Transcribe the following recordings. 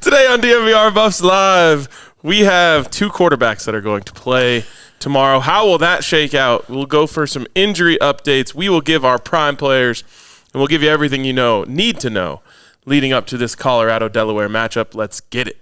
Today on DNVR Buffs Live, we have two quarterbacks that are going to play tomorrow. How will that shake out? We'll go for some injury updates. We will give our prime players, and we'll give you everything you need to know leading up to this Colorado-Delaware matchup. Let's get it.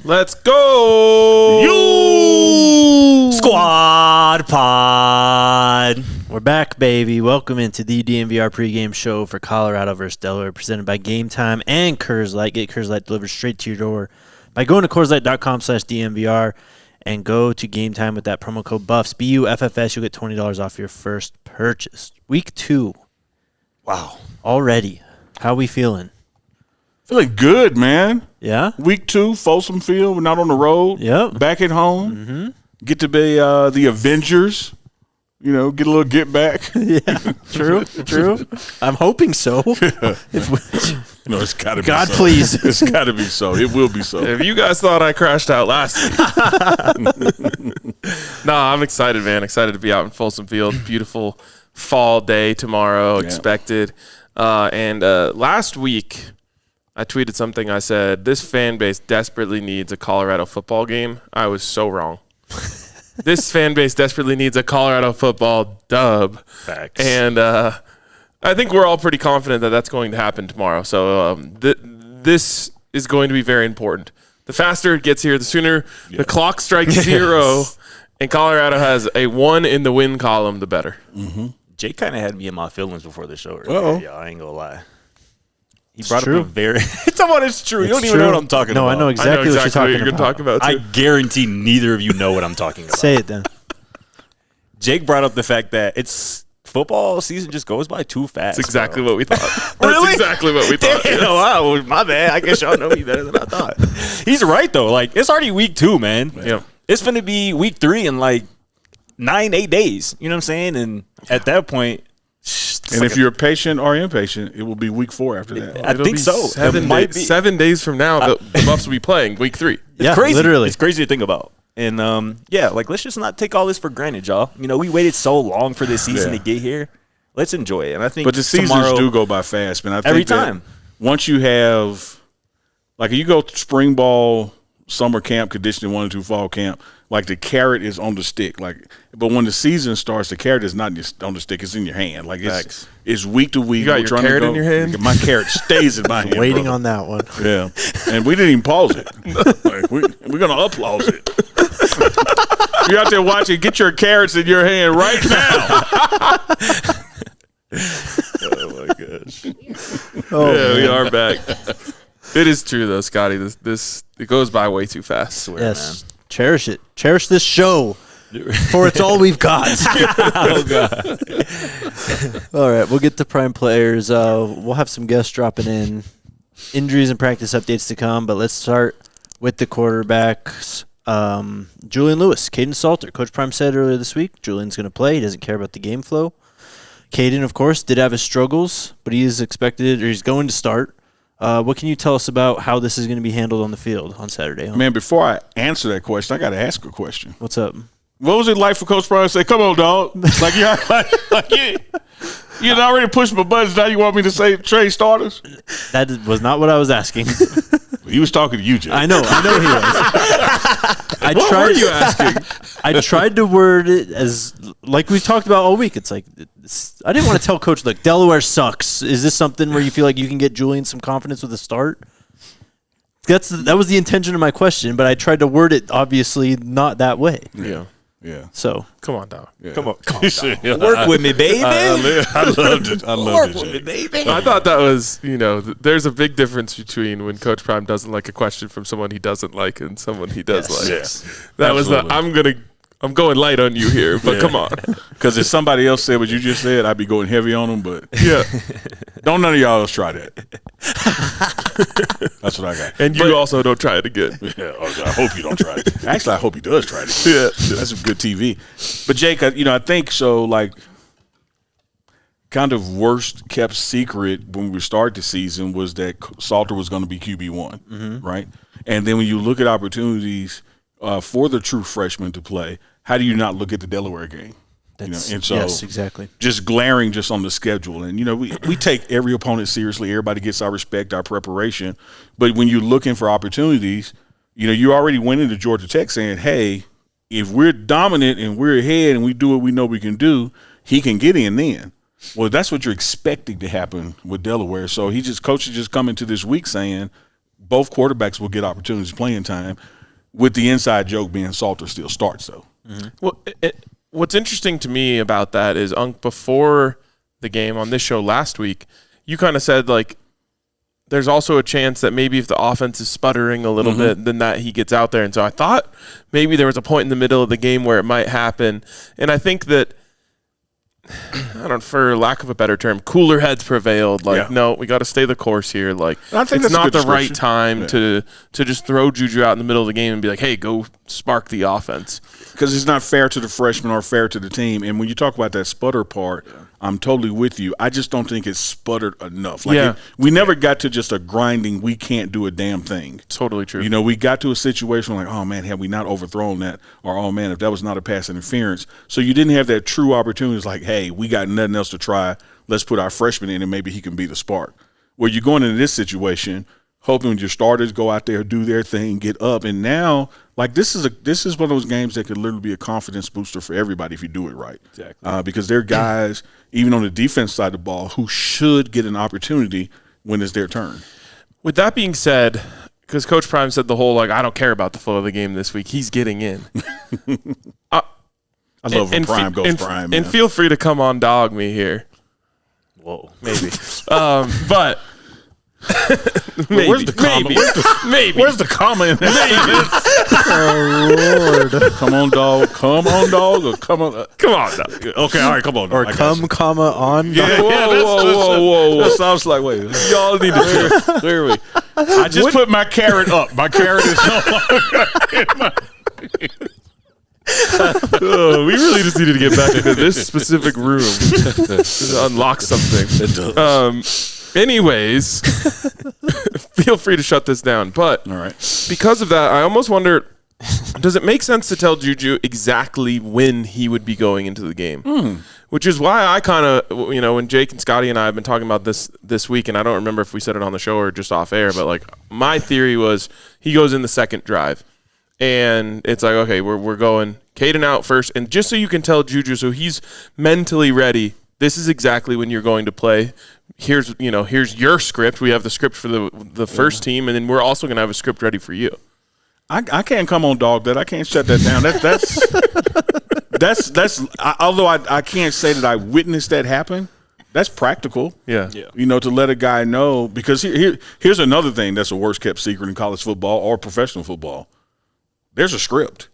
Let's go! You Squad Pod. We're back, baby. Welcome into the DNVR Pregame Show for Colorado versus Delaware, presented by Game Time and Coors Light. Get Coors Light delivered straight to your door by going to CoorsLight.com/DNVR and go to Game Time with that promo code BUFFS, BUFFS. You'll get $20 off your first purchase. Week 2. Wow. Already. How we feeling? Feeling good, man. Yeah? Week 2, Folsom Field. We're not on the road. Yep. Back at home. Mm-hmm. Get to be the Avengers. You know, get a little get back. Yeah. True. I'm hoping so. It's got to be God, so. please. It's got to be so. It will be so. If you guys thought I crashed out last week. No, I'm excited, man. Excited to be out in Folsom Field. Beautiful fall day tomorrow expected. And last week, I tweeted something. I said, this fan base desperately needs a Colorado football game. I was so wrong. This fan base desperately needs a Colorado football dub. Facts. And I think we're all pretty confident that that's going to happen tomorrow. So this is going to be very important. The faster it gets here, the sooner the clock strikes 0 and Colorado has a 1 in the win column, the better. Mm-hmm. Jake kind of had me in my feelings before the show. Uh-oh. I ain't going to lie. He brought up a very – it's true. You don't even know what I'm talking about. No, I know exactly what you're talking about. Talk about I guarantee neither of you know what I'm talking about. Say it then. Jake brought up the fact that it's football season just goes by too fast. That's exactly what we thought. Really? That's exactly what we thought. Damn, wow, my bad. I guess y'all know me better than I thought. He's right, though. Like, it's already week 2, man. Yeah. It's going to be week 3 in, 9-8 days. You know what I'm saying? And at that point – and if you're patient or impatient, it will be week 4 after that. I think so. 7 days from now, the Buffs will be playing week 3. It's crazy. Literally. It's crazy to think about. And, let's just not take all this for granted, y'all. You know, we waited so long for this season to get here. Let's enjoy it. And I think But the seasons do go by fast, man. I think every time. Once you have – like, if you go to spring ball, summer camp, conditioning 1 and 2 fall camp, like the carrot is on the stick. But when the season starts, the carrot is not just on the stick; it's in your hand. Like it's week to week. You got your carrot in your hand. My carrot stays in my hand. Waiting on that one. Yeah, and we didn't even pause it. Like, we're gonna applause it. You're out there watching. Get your carrots in your hand right now. Oh my gosh! We are back. It is true though, Scotty. This it goes by way too fast. Swear, Yes. Man. Cherish it. Cherish this show, for it's all we've got. Oh, God. All right, we'll get to prime players. We'll have some guests dropping in. Injuries and practice updates to come, but let's start with the quarterbacks. Julian Lewis, Kaidon Salter. Coach Prime said earlier this week, Julian's going to play. He doesn't care about the game flow. Kaidon, of course, did have his struggles, but he is expected, or he's going to start. What can you tell us about how this is going to be handled on the field on Saturday? Man, before I answer that question, I got to ask a question. What's up? What was it like for Coach Prime to say, come on, dog? Like you had already pushed my buttons. Now you want me to say trade starters? That was not what I was asking. He was talking to you, Jay. I know he was. What were you asking? I tried to word it as like we've talked about all week. It's like I didn't want to tell Coach, look, Delaware sucks. Is this something where you feel like you can get Julian some confidence with a start? That was the intention of my question, but I tried to word it obviously not that way. Yeah. Yeah. So Come on, dog. Yeah. Come on, work with me, baby. I loved it. I loved it, Jay. baby. I thought that was, there's a big difference between when Coach Prime doesn't like a question from someone he doesn't like and someone he does like. Yes. That Absolutely. was I'm going light on you here, but come on. Because if somebody else said what you just said, I'd be going heavy on them. But Yeah. don't none of y'all else try that. That's what I got. And you also don't try it again. Yeah, I hope you don't try it. Actually, I hope he does try it. Yeah. That's some good TV. But Jake, I think so. Like, kind of worst kept secret when we started the season was that Salter was going to be QB1, right? And then when you look at opportunities for the true freshman to play, how do you not look at the Delaware game? And so yes, exactly. just glaring just on the schedule. And, we take every opponent seriously. Everybody gets our respect, our preparation. But when you're looking for opportunities, you already went into Georgia Tech saying, hey, if we're dominant and we're ahead and we do what we know we can do, he can get in then. Well, that's what you're expecting to happen with Delaware. So Coach is just coming to this week saying both quarterbacks will get opportunities playing time, with the inside joke being Salter still starts, though. Mm-hmm. Well, what's interesting to me about that is, before the game on this show last week, you kind of said, like, there's also a chance that maybe if the offense is sputtering a little bit, then that he gets out there. And so I thought maybe there was a point in the middle of the game where it might happen. And I think that, for lack of a better term, cooler heads prevailed. Like, no, we got to stay the course here. Like, I think it's that's a not good the right description. time to just throw Juju out in the middle of the game and be like, hey, go spark the offense. Because it's not fair to the freshman or fair to the team. And when you talk about that sputter part, I'm totally with you. I just don't think it's sputtered enough. Like we never got to just a grinding, we can't do a damn thing. Totally true. We got to a situation like, oh, man, have we not overthrown that? Or, oh, man, if that was not a pass interference. So you didn't have that true opportunity. It's like, hey, we got nothing else to try. Let's put our freshman in and maybe he can be the spark. Where you're going into this situation, hoping your starters go out there, do their thing, get up. And now, like, this is one of those games that could literally be a confidence booster for everybody if you do it right. Exactly. Because there are guys, even on the defense side of the ball, who should get an opportunity when it's their turn. With that being said, because Coach Prime said the whole, like, I don't care about the flow of the game this week, he's getting in. I love when Prime goes Prime, man. And feel free to come on dog me here. Whoa. Maybe. But maybe. Where's the comma? Maybe. Where's the comma in that? Oh, Lord. Come on, dog. Come on, dog. Or come on. Come on, dog. Okay, all right, come on. Or I got come, you. comma, on. Yeah, Whoa. That sounds like, wait. Y'all need to Where are we? I just put my carrot up. My carrot is no longer in my. we really just needed to get back into this specific room to unlock something. It does. Anyways, feel free to shut this down. But All right. because of that, I almost wonder, does it make sense to tell Juju exactly when he would be going into the game? Which is why I kind of, when Jake and Scotty and I have been talking about this week, and I don't remember if we said it on the show or just off air, but like my theory was he goes in the second drive. And it's like, okay, we're going Kaidon out first. And just so you can tell Juju, so he's mentally ready, this is exactly when you're going to play. Here's your script. We have the script for the first team, and then we're also going to have a script ready for you. I can't come on dog that. I can't shut that down. That's although I can't say that I witnessed that happen. That's practical. Yeah. To let a guy know, because here's another thing that's a worst kept secret in college football or professional football. There's a script.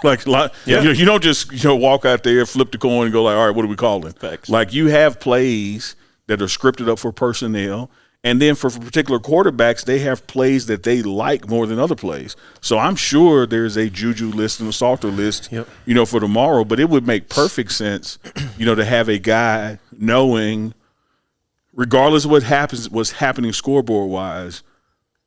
You don't just walk out there, flip the coin, and go like, all right, what are we calling? Facts. Like, you have plays that are scripted up for personnel, and then for particular quarterbacks, they have plays that they like more than other plays. So I'm sure there's a Juju list and a Salter list, for tomorrow. But it would make perfect sense, to have a guy knowing, regardless of what's happening scoreboard wise,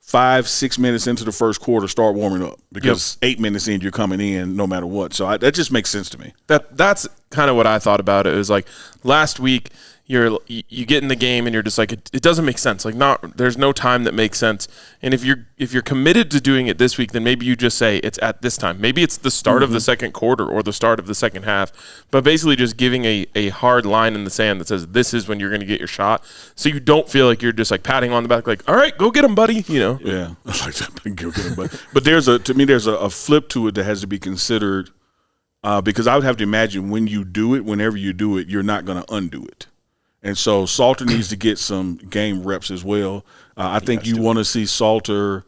5-6 minutes into the first quarter, start warming up, because 8 minutes in, you're coming in no matter what. So that just makes sense to me. That's kind of what I thought about it. It was like last week, you get in the game and you're just like it doesn't make sense. Like there's no time that makes sense. And if you're committed to doing it this week, then maybe you just say it's at this time. Maybe it's the start of the second quarter or the start of the second half. But basically just giving a hard line in the sand that says this is when you're going to get your shot, so you don't feel like you're just like patting on the back like, all right, go get him, buddy. You know? Yeah, I like that. Go get him, buddy. But to me there's a flip to it that has to be considered, because I would have to imagine whenever you do it, you're not going to undo it. And so Salter needs to get some game reps as well. I think you want to see Salter.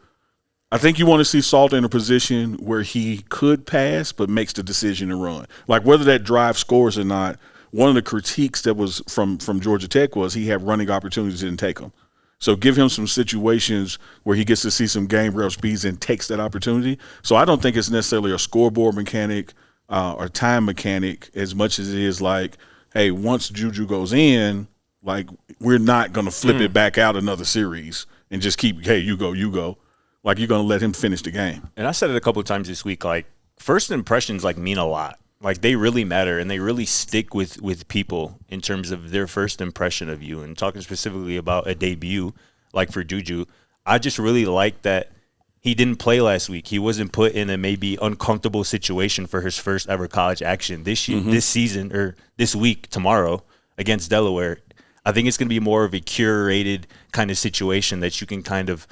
I think you want to see Salter in a position where he could pass but makes the decision to run. Like whether that drive scores or not, one of the critiques that was from Georgia Tech was he had running opportunities and didn't take them. So give him some situations where he gets to see some game rep speeds and takes that opportunity. So I don't think it's necessarily a scoreboard mechanic or time mechanic as much as it is like, hey, once Juju goes in, like we're not going to flip it back out another series and just keep, hey, you go. Like you're going to let him finish the game. And I said it a couple of times this week, like first impressions like mean a lot. Like they really matter and they really stick with people in terms of their first impression of you. And talking specifically about a debut, like for Juju, I just really like that he didn't play last week. He wasn't put in a maybe uncomfortable situation for his first ever college action this season or this week, tomorrow against Delaware. I think it's going to be more of a curated kind of situation that you can kind of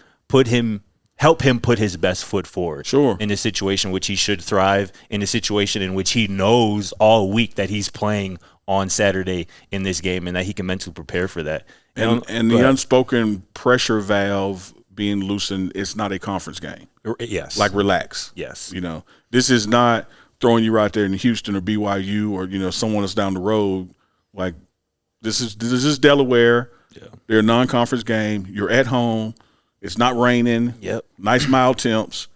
help him put his best foot forward. Sure. In a situation which he should thrive, in a situation in which he knows all week that he's playing on Saturday in this game and that he can mentally prepare for that. And the unspoken pressure valve being loosened, it's not a conference game. Yes. Like relax. Yes. You know, this is not throwing you right there in Houston or BYU or, you know, someone that's down the road. Like this is Delaware. Yeah. They're a non-conference game. You're at home. It's not raining. Yep. Nice mild temps.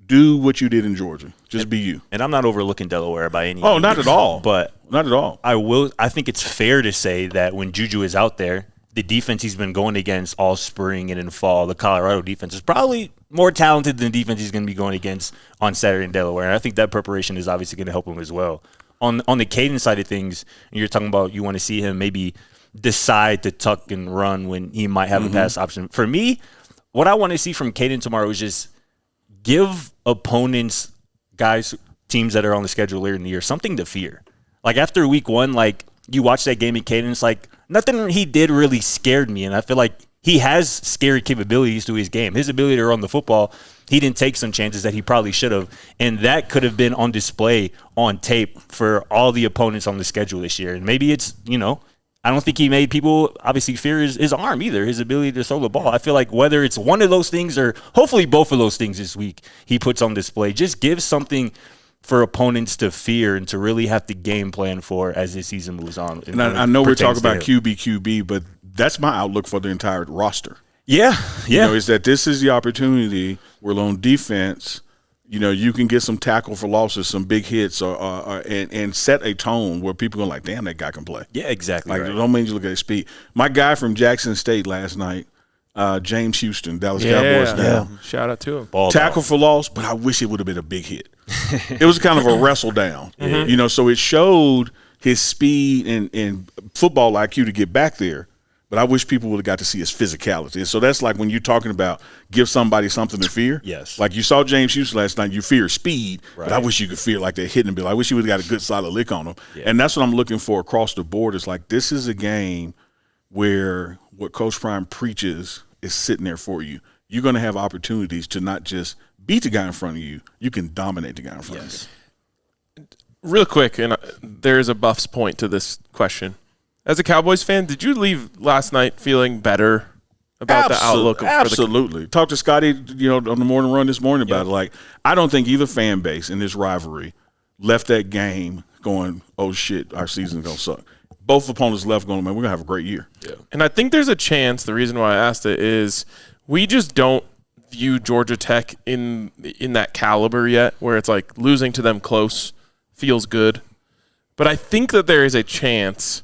Do what you did in Georgia. Just be you. And I'm not overlooking Delaware by any means. Oh, not at all. But not at all. I think it's fair to say that when Juju is out there, the defense he's been going against all spring and in fall, the Colorado defense, is probably more talented than the defense he's going to be going against on Saturday in Delaware. And I think that preparation is obviously going to help him as well. On the Kaidon side of things, you're talking about you want to see him maybe decide to tuck and run when he might have a pass option. For me, what I want to see from Kaidon tomorrow is just give opponents, guys, teams that are on the schedule later in the year, something to fear. Like after week one, like you watch that game in Kaidon, it's like nothing he did really scared me. And I feel like he has scary capabilities to his game. His ability to run the football, he didn't take some chances that he probably should have. And that could have been on display on tape for all the opponents on the schedule this year. And maybe it's, you know, I don't think he made people obviously fear his arm either, his ability to throw the ball. I feel like whether it's one of those things or hopefully both of those things this week he puts on display, just give something for opponents to fear and to really have to game plan for as this season moves on. And I know we're talking about QB, but that's my outlook for the entire roster. Yeah. You know, is that this is the opportunity where on defense, you know, you can get some tackle for losses, some big hits, and set a tone where people are like, damn, that guy can play. Yeah, exactly. Like, right. Don't mean you look at his speed. My guy from Jackson State last night, James Houston, Dallas Cowboys now. Yeah. Shout out to him. Tackle for loss, but I wish it would have been a big hit. It was kind of a wrestle down. You know, so it showed his speed and football IQ to get back there. But I wish people would have got to see his physicality. And so that's like when you're talking about give somebody something to fear. Yes. Like you saw James Houston last night, you fear speed, right. but I wish you could fear like they're hitting him. I wish you would have got a good solid lick on him. Yeah. And that's what I'm looking for across the board. It's like this is a game where what Coach Prime preaches is sitting there for you. You're going to have opportunities to not just beat the guy in front of you. You can dominate the guy in front of you. Real quick, and there's a Buffs point to this question. As a Cowboys fan, did you leave last night feeling better about the outlook? Absolutely. Talked to Scotty, you know, on the morning run this morning about it. Like, I don't think either fan base in this rivalry left that game going, oh, shit, our season's going to suck. Both opponents left going, man, we're going to have a great year. Yeah. And I think there's a chance, the reason why I asked it is we just don't view Georgia Tech in that caliber yet, where it's like losing to them close feels good. But I think that there is a chance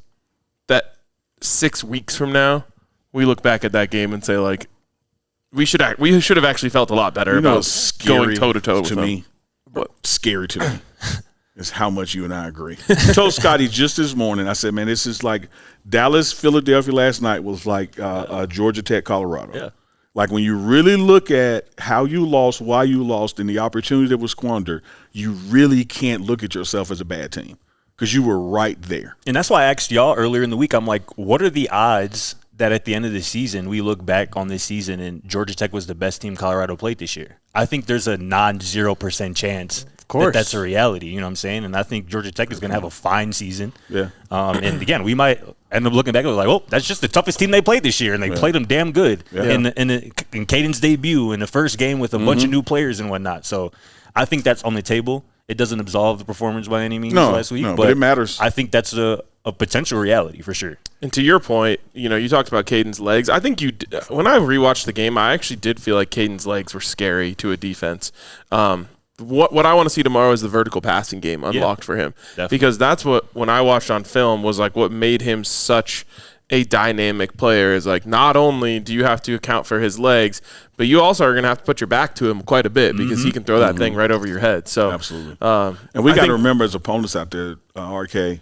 that 6 weeks from now, we look back at that game and say, like, we should have actually felt a lot better about going toe-to-toe with them. Scary to me. is how much you and I agree. I told Scotty just this morning, I said, man, this is like Dallas, Philadelphia last night was like Georgia Tech, Colorado. Yeah. Like when you really look at how you lost, why you lost, and the opportunity that was squandered, you really can't look at yourself as a bad team because you were right there. And that's why I asked y'all earlier in the week, I'm like, what are the odds that at the end of the season we look back on this season and Georgia Tech was the best team Colorado played this year? I think there's a non-0% chance that that's a reality, you know what I'm saying? And I think Georgia Tech is going to have a fine season. Yeah. And again, we might end up looking back and like, oh, that's just the toughest team they played this year, and they played them damn good in Kaidon's debut in the first game with a bunch of new players and whatnot. So I think that's on the table. It doesn't absolve the performance by any means last week, but it matters. I think that's a potential reality for sure. And to your point, you talked about Kaidon's legs. I think when I rewatched the game, I actually did feel like Kaidon's legs were scary to a defense. What I want to see tomorrow is the vertical passing game unlocked for him. Definitely. Because that's what, when I watched on film, was like what made him such a dynamic player. Is like, not only do you have to account for his legs, but you also are going to have to put your back to him quite a bit because he can throw that thing right over your head. So absolutely. And we got to remember as opponents out there, RK,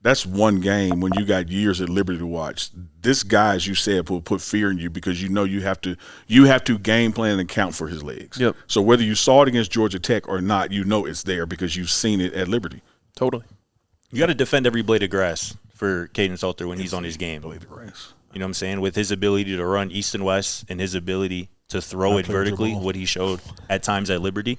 that's one game when you got years at liberty to watch. This guy, as you said, will put fear in you because you know you have to game plan and account for his legs. Yep. So whether you saw it against Georgia Tech or not, you know it's there because you've seen it at Liberty. Totally. You got to defend every blade of grass for Kaidon Salter when he's on his game. Blade of grass. You know what I'm saying? With his ability to run east and west and his ability to throw it vertically, what he showed at times at Liberty,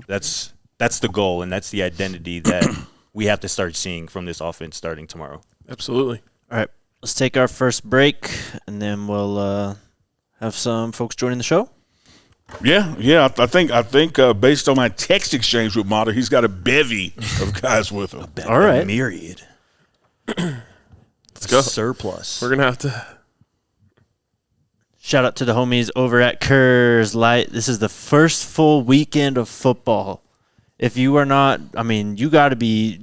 that's the goal and that's the identity that we have to start seeing from this offense starting tomorrow. Absolutely. All right, let's take our first break, and then we'll have some folks joining the show. Yeah. I think based on my text exchange with Mata, he's got a bevy of guys with him. All right. Myriad. Let's go. Surplus. We're going to have to. Shout out to the homies over at Coors Light. This is the first full weekend of football. If you are not, you got to be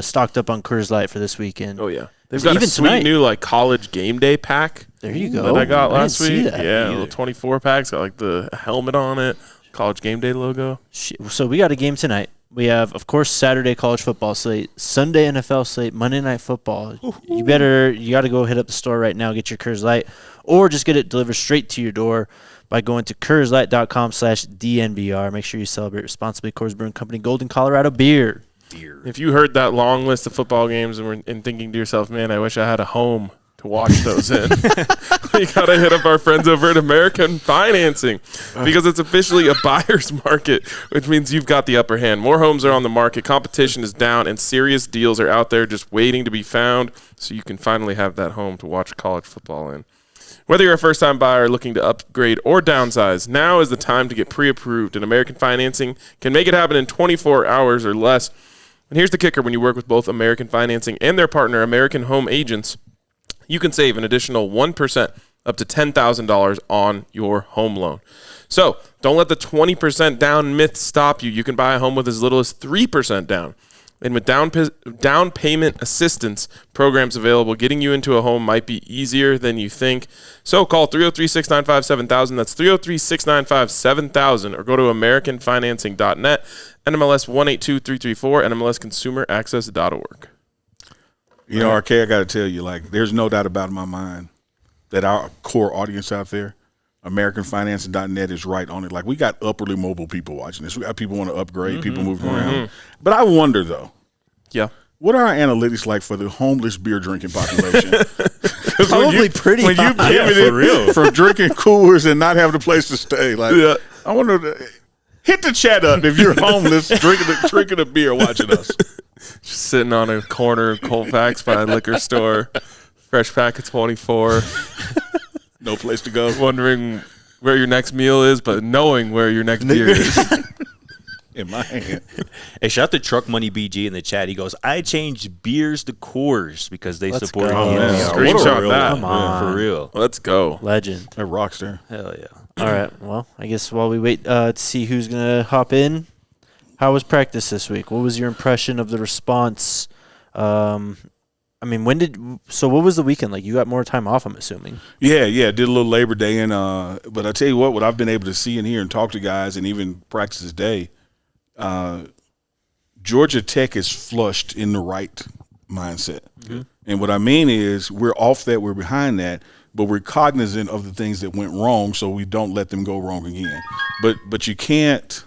stocked up on Coors Light for this weekend. Oh, yeah. They've got a sweet new college game day pack. There you go. That I got last week. See that Yeah, a little 24 packs. Got the helmet on it. College game day logo. So we got a game tonight. We have, of course, Saturday college football slate, Sunday NFL slate, Monday night football. You got to go hit up the store right now, get your Coors Light, or just get it delivered straight to your door by going to CoorsLight.com/DNVR. Make sure you celebrate responsibly. Coors Brewing Company, Golden, Colorado beer. If you heard that long list of football games and were thinking to yourself, man, I wish I had a home to watch those in, you got to hit up our friends over at American Financing because it's officially a buyer's market, which means you've got the upper hand. More homes are on the market, competition is down, and serious deals are out there just waiting to be found so you can finally have that home to watch college football in. Whether you're a first-time buyer looking to upgrade or downsize, now is the time to get pre-approved, and American Financing can make it happen in 24 hours or less. And here's the kicker: when you work with both American Financing and their partner, American Home Agents, you can save an additional 1% up to $10,000 on your home loan. So don't let the 20% down myth stop you. You can buy a home with as little as 3% down. And with down payment assistance programs available, getting you into a home might be easier than you think. So call 303-695-7000. That's 303-695-7000. Or go to AmericanFinancing.net, NMLS 182334, NMLSConsumerAccess.org. RK, I got to tell you, there's no doubt about it in my mind that our core audience out there, AmericanFinancing.net, is right on it. We got upwardly mobile people watching this. We got people want to upgrade, people moving around. But I wonder, though. Yeah. What are our analytics like for the homeless beer drinking population? Probably pretty when you pivoted from drinking coolers and not having a place to stay. I wonder, hit the chat up if you're homeless drinking a beer watching us. Just sitting on a corner of Colfax by a liquor store, fresh pack of 24. No place to go. Wondering where your next meal is, but knowing where your next beer is. In my hand. Hey, shout out to Truck Money BG in the chat. He goes, I changed beers to Coors because they support DNVR. Screenshot that. Come on. For real. Let's go. Legend. A rock star. Hell yeah. All right. Well, I guess while we wait to see who's going to hop in, how was practice this week? What was your impression of the response? What was the weekend like? You got more time off, I'm assuming. Yeah. Did a little Labor Day in. But I tell you what I've been able to see and hear and talk to guys and even practice today, Georgia Tech is flushed in the right mindset. Mm-hmm. And what I mean is we're off that, we're behind that, but we're cognizant of the things that went wrong so we don't let them go wrong again. But you can't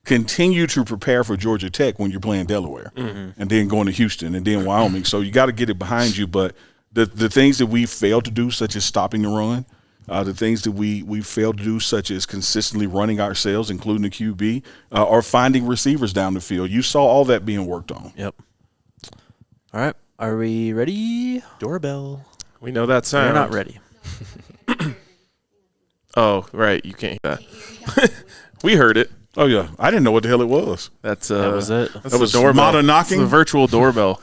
continue to prepare for Georgia Tech when you're playing Delaware and then going to Houston and then Wyoming. So you got to get it behind you. But the things that we failed to do, such as stopping the run, the things that we failed to do, such as consistently running ourselves, including the QB, or finding receivers down the field. You saw all that being worked on. Yep. All right. Are we ready? Doorbell. We know that sound. We're not ready. Oh, right. You can't hear that. We heard it. Oh, yeah. I didn't know what the hell it was. That was it. That was the doorbell. Mata knocking? It's the virtual doorbell.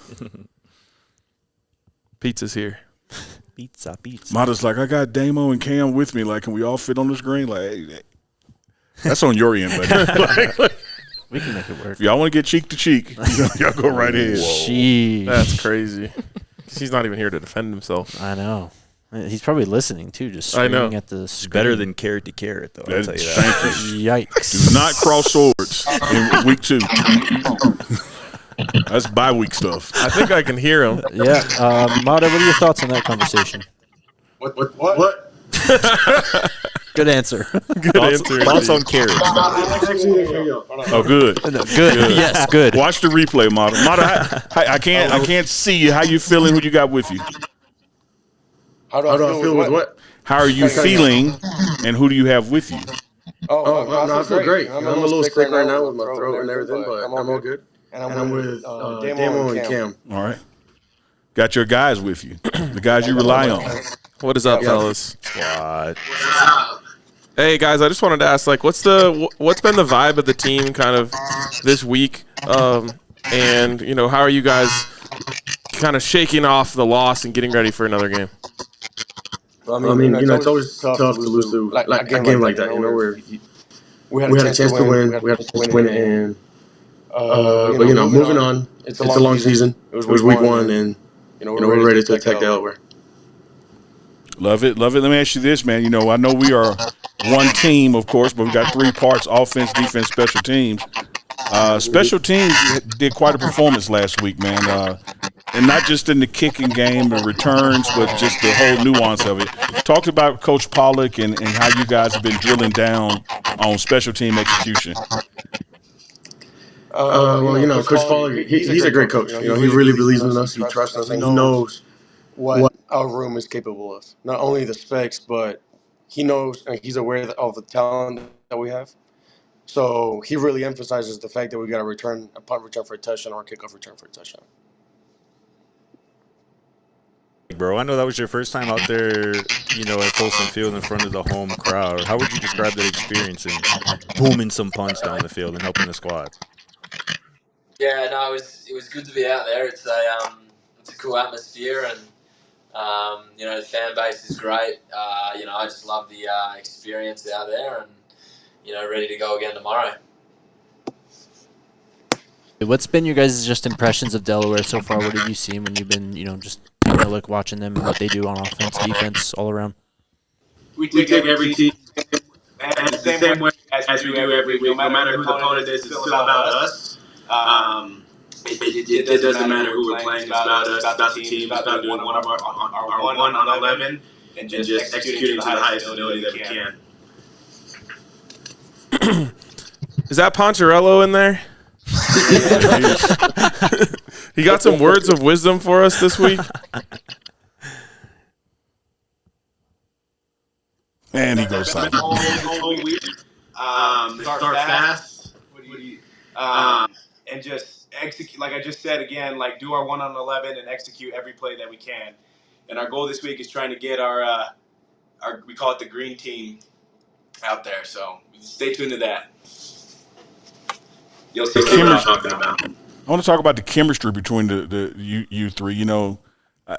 Pizza's here. Pizza. Mata's like, I got Damo and Cam with me. Like, can we all fit on the screen? Like, hey, that's on your end, buddy. We can make it work. If y'all want to get cheek to cheek, y'all go right ahead. Sheesh. That's crazy. He's not even here to defend himself. I know. He's probably listening, too, just I know. screaming at the screen. Better than carrot to carrot, though. I'll tell you that. Thank you. Yikes. Do not cross swords in week 2. That's bye-week stuff. I think I can hear him. Yeah. Mata, what are your thoughts on that conversation? What? Good answer. Good answer. Thoughts on carrots. Oh, good. Good. Yes, good. Watch the replay, Mata. Mata, I can't see you. How you feeling? Who you got with you? How do I feel with what? How are you feeling, and who do you have with you? I feel great. I'm a little sick right now with my throat and everything, but I'm all good. And I'm with Damo and Cam. All right. Got your guys with you, the guys you rely on. What is up, fellas? Squad. Hey guys, I just wanted to ask, like, what's been the vibe of the team kind of this week, and how are you guys kind of shaking off the loss and getting ready for another game? I mean, it's always tough to lose to like a game like that. Where we had a chance to win, we had to win it, and but moving on. It's a long season. It was week 1, and we're ready to attack Delaware. Love it. Let me ask you this, man. I know we are one team, of course, but we got 3 parts: offense, defense, special teams. Special teams did quite a performance last week, man. And not just in the kicking game, the returns, but just the whole nuance of it. Talked about Coach Pollock and how you guys have been drilling down on special team execution. Coach Pollock, he's a great coach. He really believes in us. He trusts us, and he knows what our room is capable of. Not only the specs, but he knows and he's aware of the talent that we have. So he really emphasizes the fact that we got a punt return for a touchdown or a kickoff return for a touchdown. Bro, I know that was your first time out there, at Folsom Field in front of the home crowd. How would you describe that experience and booming some punts down the field and helping the squad? Yeah, no, it was good to be out there. It's a cool atmosphere, and the fan base is great. I just love the experience out there, and ready to go again tomorrow. What's been your guys' just impressions of Delaware so far? What have you seen when you've been, just watching them and what they do on offense, defense, all around? We take every team the same way as we do every week. No matter who the opponent is, it's still about us. It doesn't matter who we're playing. It's about us, about the team, it's about doing one of our 1 on 11 and just executing to the highest ability that we can. Is that Poncherello in there? He got some words of wisdom for us this week. And he goes silent. Start fast. And just execute, like I just said again, like do our 1 on 11 and execute every play that we can. And our goal this week is trying to get our we call it the green team out there. So stay tuned to that. You'll see what I'm talking about. I want to talk about the chemistry between you 3.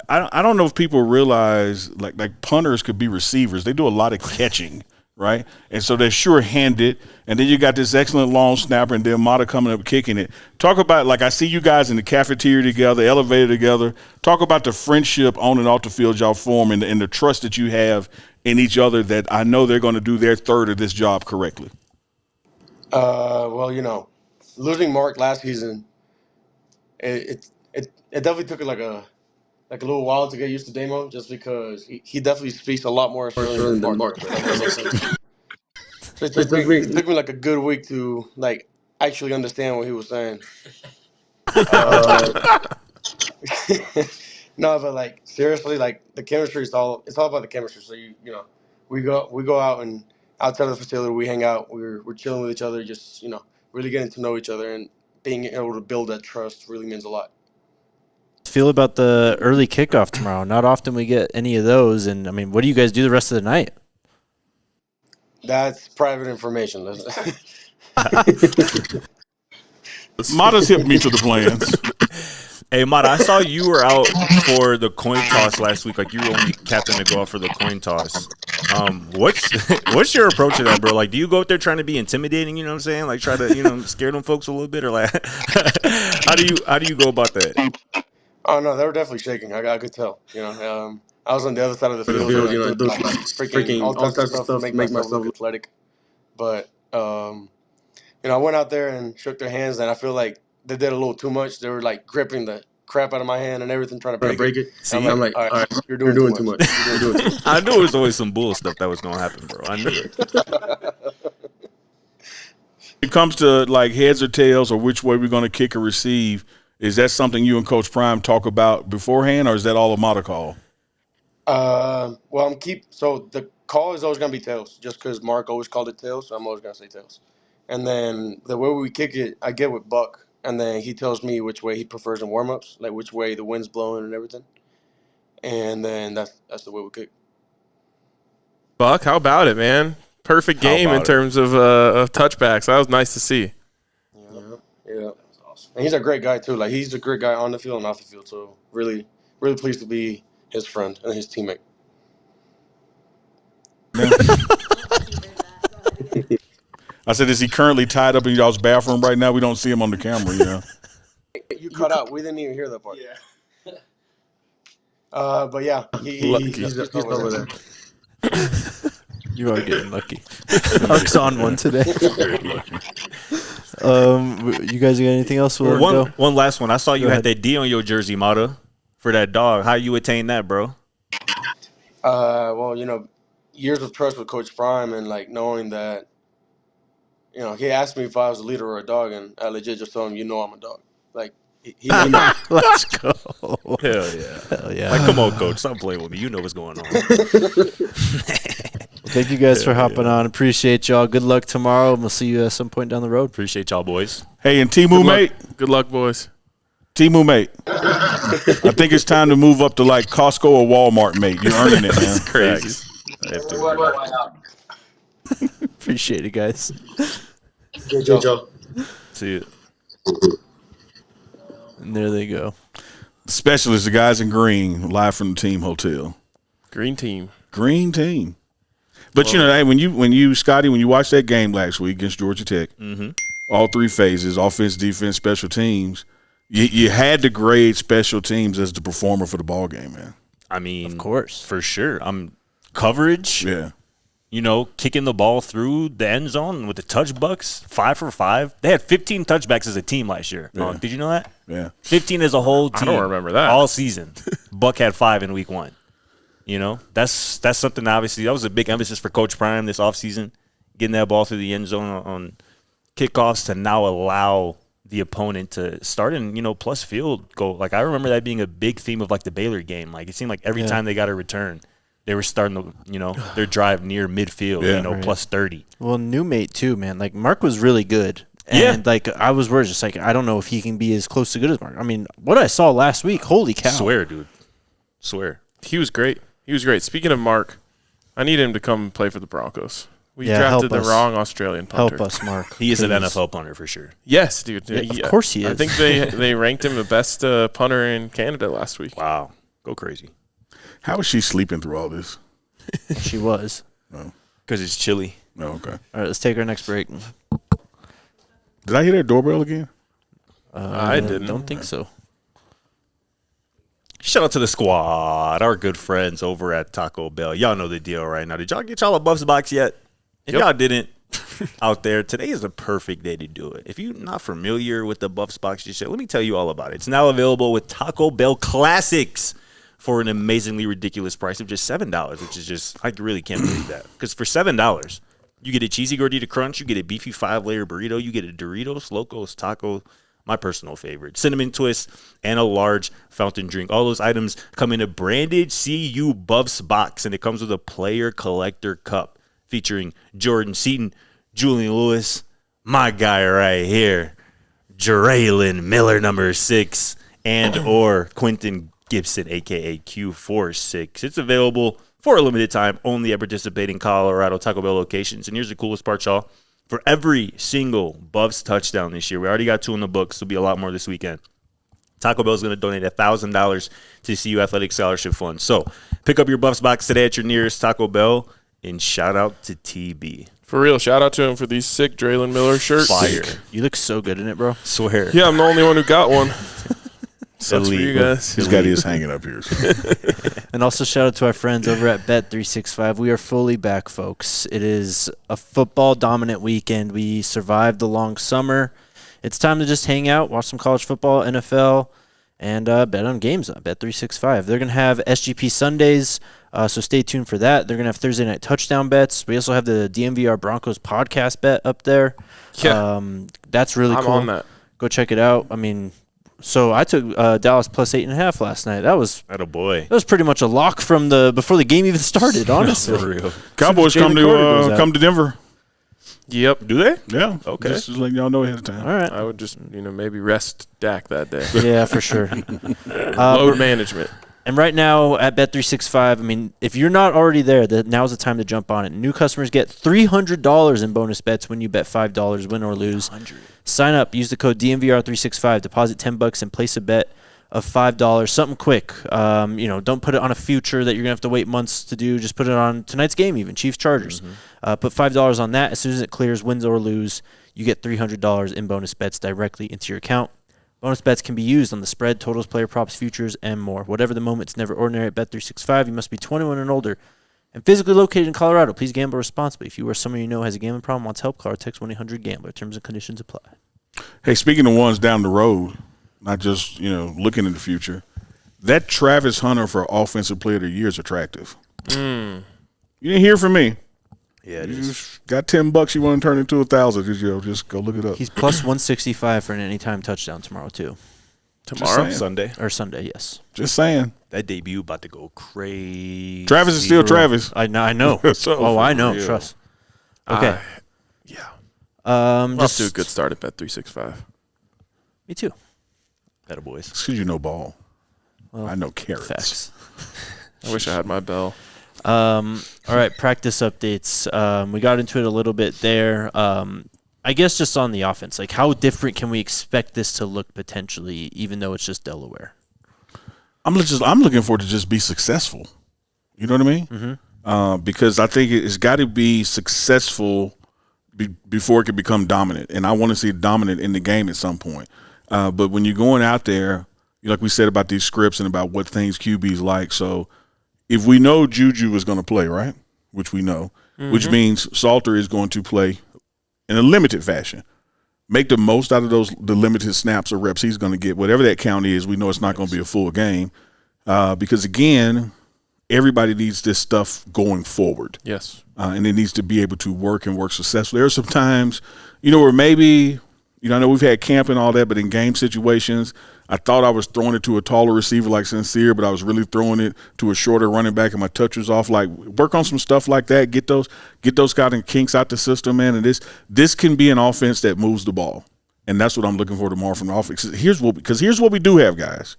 I don't know if people realize like punters could be receivers. They do a lot of catching, right? And so they're sure-handed. And then you got this excellent long snapper, and then Mata coming up kicking it. Talk about, like, I see you guys in the cafeteria together, elevator together. Talk about the friendship on and off the field y'all form and the trust that you have in each other that I know they're going to do their third of this job correctly. losing Mark last season, it definitely took like a little while to get used to Damo, just because he definitely speaks a lot more Australian than Mark. If that makes sense. So it took me like a good week to like actually understand what he was saying. No, but like seriously, like the chemistry it's all about the chemistry. So you know, we go out and outside of the facility, we hang out, we're chilling with each other, just really getting to know each other, and being able to build that trust really means a lot. Feel about the early kickoff tomorrow? Not often we get any of those, and I mean, what do you guys do the rest of the night? That's private information. Mata's hit me to the plans. Hey, Mata, I saw you were out for the coin toss last week. Like, you were only captain to go out for the coin toss. What's your approach to that, bro? Like, do you go out there trying to be intimidating, you know what I'm saying? Like, try to, scare them folks a little bit? Or, like, how do you go about that? Oh, no, they were definitely shaking. I could tell, I was on the other side of the field, doing like freaking all types of stuff to make myself look athletic. But, I went out there and shook their hands, and I feel like they did a little too much. They were like gripping the crap out of my hand and everything, trying to break it. See, I'm like, all right, you're doing too much. I knew it was always some bull stuff that was going to happen, bro. I knew it. When it comes to like heads or tails or which way we're going to kick or receive, is that something you and Coach Prime talk about beforehand, or is that all a Mata call? Well, so the call is always going to be tails, just because Mark always called it tails, so I'm always going to say tails. And then the way we kick it, I get with Buck, and then he tells me which way he prefers in warm-ups, like which way the wind's blowing and everything. And then that's the way we kick. Buck, how about it, man? Perfect game in terms of touchbacks. That was nice to see. Yeah. And he's a great guy too. Like, he's a great guy on the field and off the field. So really, really pleased to be his friend and his teammate. I said, is he currently tied up in y'all's bathroom right now? We don't see him on the camera, You cut out. We didn't even hear that part. Yeah. But yeah, he's over there. You are getting lucky. Mark's on one today. You guys got anything else? One last one. I saw you had that D on your jersey, Mata, for that dog. How you attain that, bro? Well, years of trust with Coach Prime, and like knowing that, he asked me if I was a leader or a dog, and I legit just told him, I'm a dog. Like, he let's go. Hell yeah. Like, come on, Coach. Stop playing with me. You know what's going on. Thank you guys for hopping on. Appreciate y'all. Good luck tomorrow. We'll see you at some point down the road. Appreciate y'all, boys. Hey, and Timu, mate. Good luck, boys. Timu, mate. I think it's time to move up to like Costco or Walmart, mate. You're earning it, man. That's crazy. Appreciate it, guys. Good job. See you. And there they go. Specialists, the guys in green, live from the team hotel. Green team. But hey, when you Scotty, when you watched that game last week against Georgia Tech, all three phases, offense, defense, special teams, you had to grade special teams as the performer for the ball game, man. I mean, of course, for sure. Coverage. Yeah. Kicking the ball through the end zone with the touch bucks, 5 for 5. They had 15 touchbacks as a team last year. Yeah. Did you know that? Yeah. 15 as a whole team. I don't remember that. All season. Buck had 5 in week 1. That's something, obviously, that was a big emphasis for Coach Prime this offseason, getting that ball through the end zone on kickoffs to now allow the opponent to start in, plus field goal. Like, I remember that being a big theme of, like, the Baylor game. Like, it seemed like every time they got a return, they were starting to, their drive near midfield, plus 30. Well, new mate, too, man. Like, Mark was really good. And, like, I was worried, just like, I don't know if he can be as close to good as Mark. I mean, what I saw last week, holy cow. Swear, dude. Swear. He was great. Speaking of Mark, I need him to come play for the Broncos. We drafted the wrong Australian punter. Help us, Mark. He is an NFL punter for sure. Yes, dude. Yeah, of course he is. I think they ranked him the best punter in Canada last week. Wow. Go crazy. How is she sleeping through all this? She was. Because it's chilly. Oh, okay. All right, let's take our next break. Did I hear that doorbell again? I didn't. Don't think so. Shout out to the squad, our good friends over at Taco Bell. Y'all know the deal right now. Did y'all get y'all a Buffs box yet? If y'all didn't, out there, today is a perfect day to do it. If you're not familiar with the Buffs box just yet, let me tell you all about it. It's now available with Taco Bell Classics for an amazingly ridiculous price of just $7, which is just, I really can't believe that. Because for $7, you get a cheesy gordita crunch, you get a beefy 5-layer burrito, you get a Doritos Locos Taco, my personal favorite, cinnamon twist, and a large fountain drink. All those items come in a branded CU Buffs box, and it comes with a player collector cup featuring Jordan Seaton, Julian Lewis, my guy right here, Jaraylin Miller, number 6, and or Quentin Gibson, a.k.a. Q46. It's available for a limited time only at participating Colorado Taco Bell locations. And here's the coolest part, y'all. For every single Buffs touchdown this year, we already got 2 in the books. There'll be a lot more this weekend. Taco Bell is going to donate $1,000 to the CU Athletic Scholarship Fund. So pick up your Buffs box today at your nearest Taco Bell, and shout out to TB. For real, shout out to him for these sick Jalen Miller shirts. Fire. You look so good in it, bro. Swear. Yeah, I'm the only one who got one. Sucks for you guys. He's got his hanging up here. And also shout out to our friends over at Bet365. We are fully back, folks. It is a football-dominant weekend. We survived the long summer. It's time to just hang out, watch some college football, NFL, and bet on games on Bet365. They're going to have SGP Sundays, so stay tuned for that. They're going to have Thursday night touchdown bets. We also have the DNVR Broncos podcast bet up there. Yeah. That's really cool. I'm on that. Go check it out. I mean, so I took Dallas plus 8.5 last night. That was pretty much a lock from before the game even started. Honestly, For real. Cowboys come to Denver. Yep. Do they? Yeah. Okay. Just letting y'all know ahead of time. all right. I would just, maybe rest Dak that day. Yeah, for sure. Load management. And right now at Bet365, I mean, if you're not already there, now's the time to jump on it. New customers get $300 in bonus bets when you bet $5, win or lose. 100. Sign up, use the code DNVR365, deposit $10 and place a bet of $5. Something quick. Don't put it on a future that you're going to have to wait months to do. Just put it on tonight's game even, Chiefs-Chargers. Put $5 on that. As soon as it clears, wins or lose, you get $300 in bonus bets directly into your account. Bonus bets can be used on the spread, totals, player props, futures, and more. Whatever the moment, it's never ordinary at Bet365. You must be 21 and older and physically located in Colorado. Please gamble responsibly. If you or someone you know has a gambling problem, wants help, call or text 1-800-GAMBLER. Terms and conditions apply. Hey, speaking of ones down the road, not just, looking in the future, that Travis Hunter for Offensive Player of the Year is attractive. You didn't hear from me. Yeah, it You is. got $10 you want to turn into 1,000. Just go look it up. He's plus 165 for an anytime touchdown tomorrow, too. Tomorrow? Sunday. Or Sunday, yes. Just saying. That debut about to go crazy. Travis is still Travis. I know. So, I know. yeah. Trust. Okay. Yeah. Just Off to a good start at Bet365. Me too. Better boys. It's because you know ball. Well, I know carrots. Facts. I wish I had my bell. All right, practice updates. We got into it a little bit there. I guess just on the offense, like how different can we expect this to look potentially, even though it's just Delaware? I'm looking for it to just be successful. You know what I mean? Mm-hmm. Because I think it's got to be successful before it can become dominant, and I want to see it dominant in the game at some point. But when you're going out there, like we said about these scripts and about what things QBs like, so if we know Juju is going to play, right, which we know, which means Salter is going to play in a limited fashion, make the most out of the limited snaps or reps he's going to get. Whatever that count is, we know it's not going to be a full game because, again, everybody needs this stuff going forward. Yes. And it needs to be able to work successfully. There are some times, where maybe – I know we've had camp and all that, but in game situations, I thought I was throwing it to a taller receiver like Sincere, but I was really throwing it to a shorter running back, and my touch was off. Like, work on some stuff like that. Get those scouting kinks out the system, man. And this can be an offense that moves the ball, and that's what I'm looking for tomorrow from the offense. Here's what we do have, guys.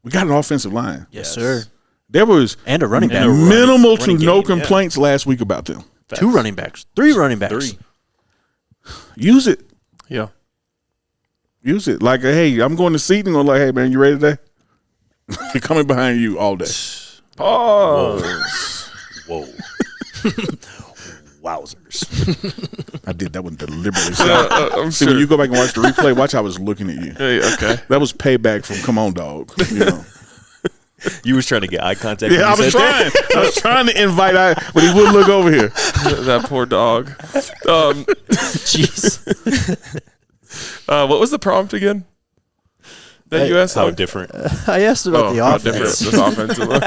We got an offensive line. Yes, sir. There was And a running back. minimal to no complaints last week about them. 2 running backs. 3 running backs. 3. Use it. Yeah. Use it. Like, hey, I'm going to Seaton. I'm like, hey, man, you ready today? Coming behind you all day. Pause. Whoa. Wowzers. I did that one deliberately. I'm See, when you go back and watch the replay, watch how I was looking at you. Hey, okay. That was payback from Come On, Dog. You was trying to get eye contact. Yeah, I was trying. I was trying to invite, but he wouldn't look over here. That poor dog. Jeez. What was the prompt again? That you asked? How different? I asked about the how offense. different this offense look.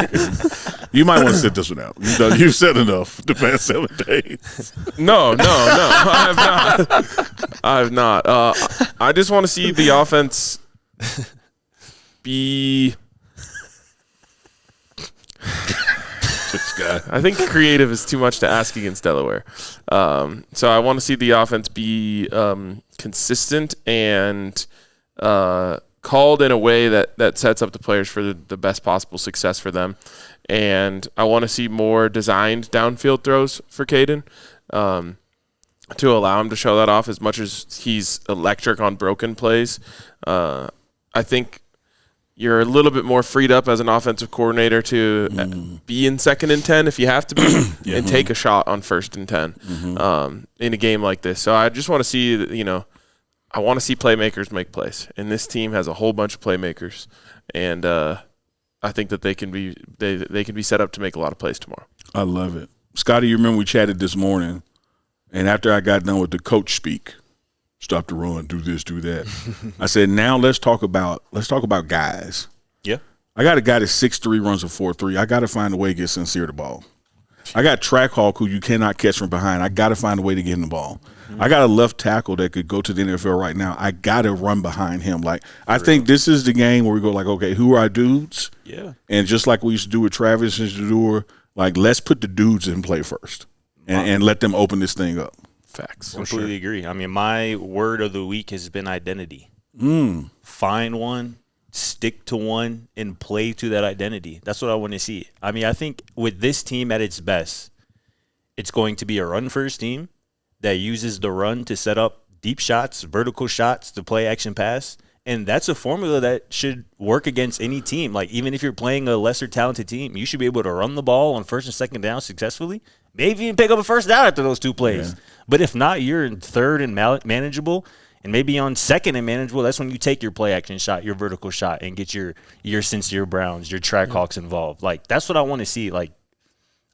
You might want to sit this one out. You've said enough the past 7 days. No, I have not. I just want to see the offense be. I think creative is too much to ask against Delaware. So I want to see the offense be consistent and called in a way that sets up the players for the best possible success for them. And I want to see more designed downfield throws for Kaidon to allow him to show that off as much as he's electric on broken plays. I think you're a little bit more freed up as an offensive coordinator to be in 2nd and 10 if you have to be and take a shot on 1st and 10 in a game like this. So I just want to see, I want to see playmakers make plays. And this team has a whole bunch of playmakers. And I think that they can be set up to make a lot of plays tomorrow. I love it. Scotty, you remember we chatted this morning, and after I got done with the coach speak, stop the run, do this, do that. I said, now let's talk about guys. Yeah. I got a guy that's 6'3", runs a 4.3. I got to find a way to get Sincere the ball. I got Track Hawk, who you cannot catch from behind. I got to find a way to get him the ball. I got a left tackle that could go to the NFL right now. I got to run behind him. I think this is the game where we go okay, who are our dudes? Yeah. And just like we used to do with Travis and Shador, let's put the dudes in play first and let them open this thing up. Facts. Completely agree. I mean, my word of the week has been identity. Find one, stick to one, and play to that identity. That's what I want to see. I mean, I think with this team at its best, it's going to be a run-first team that uses the run to set up deep shots, vertical shots, to play action pass. And that's a formula that should work against any team. Even if you're playing a lesser talented team, you should be able to run the ball on 1st and 2nd down successfully. Maybe even pick up a 1st down after those 2 plays. Yeah. But if not, you're in 3rd and manageable, and maybe on 2nd and manageable, that's when you take your play action shot, your vertical shot, and get your Sincere Browns, your Track Hawks involved. That's what I want to see.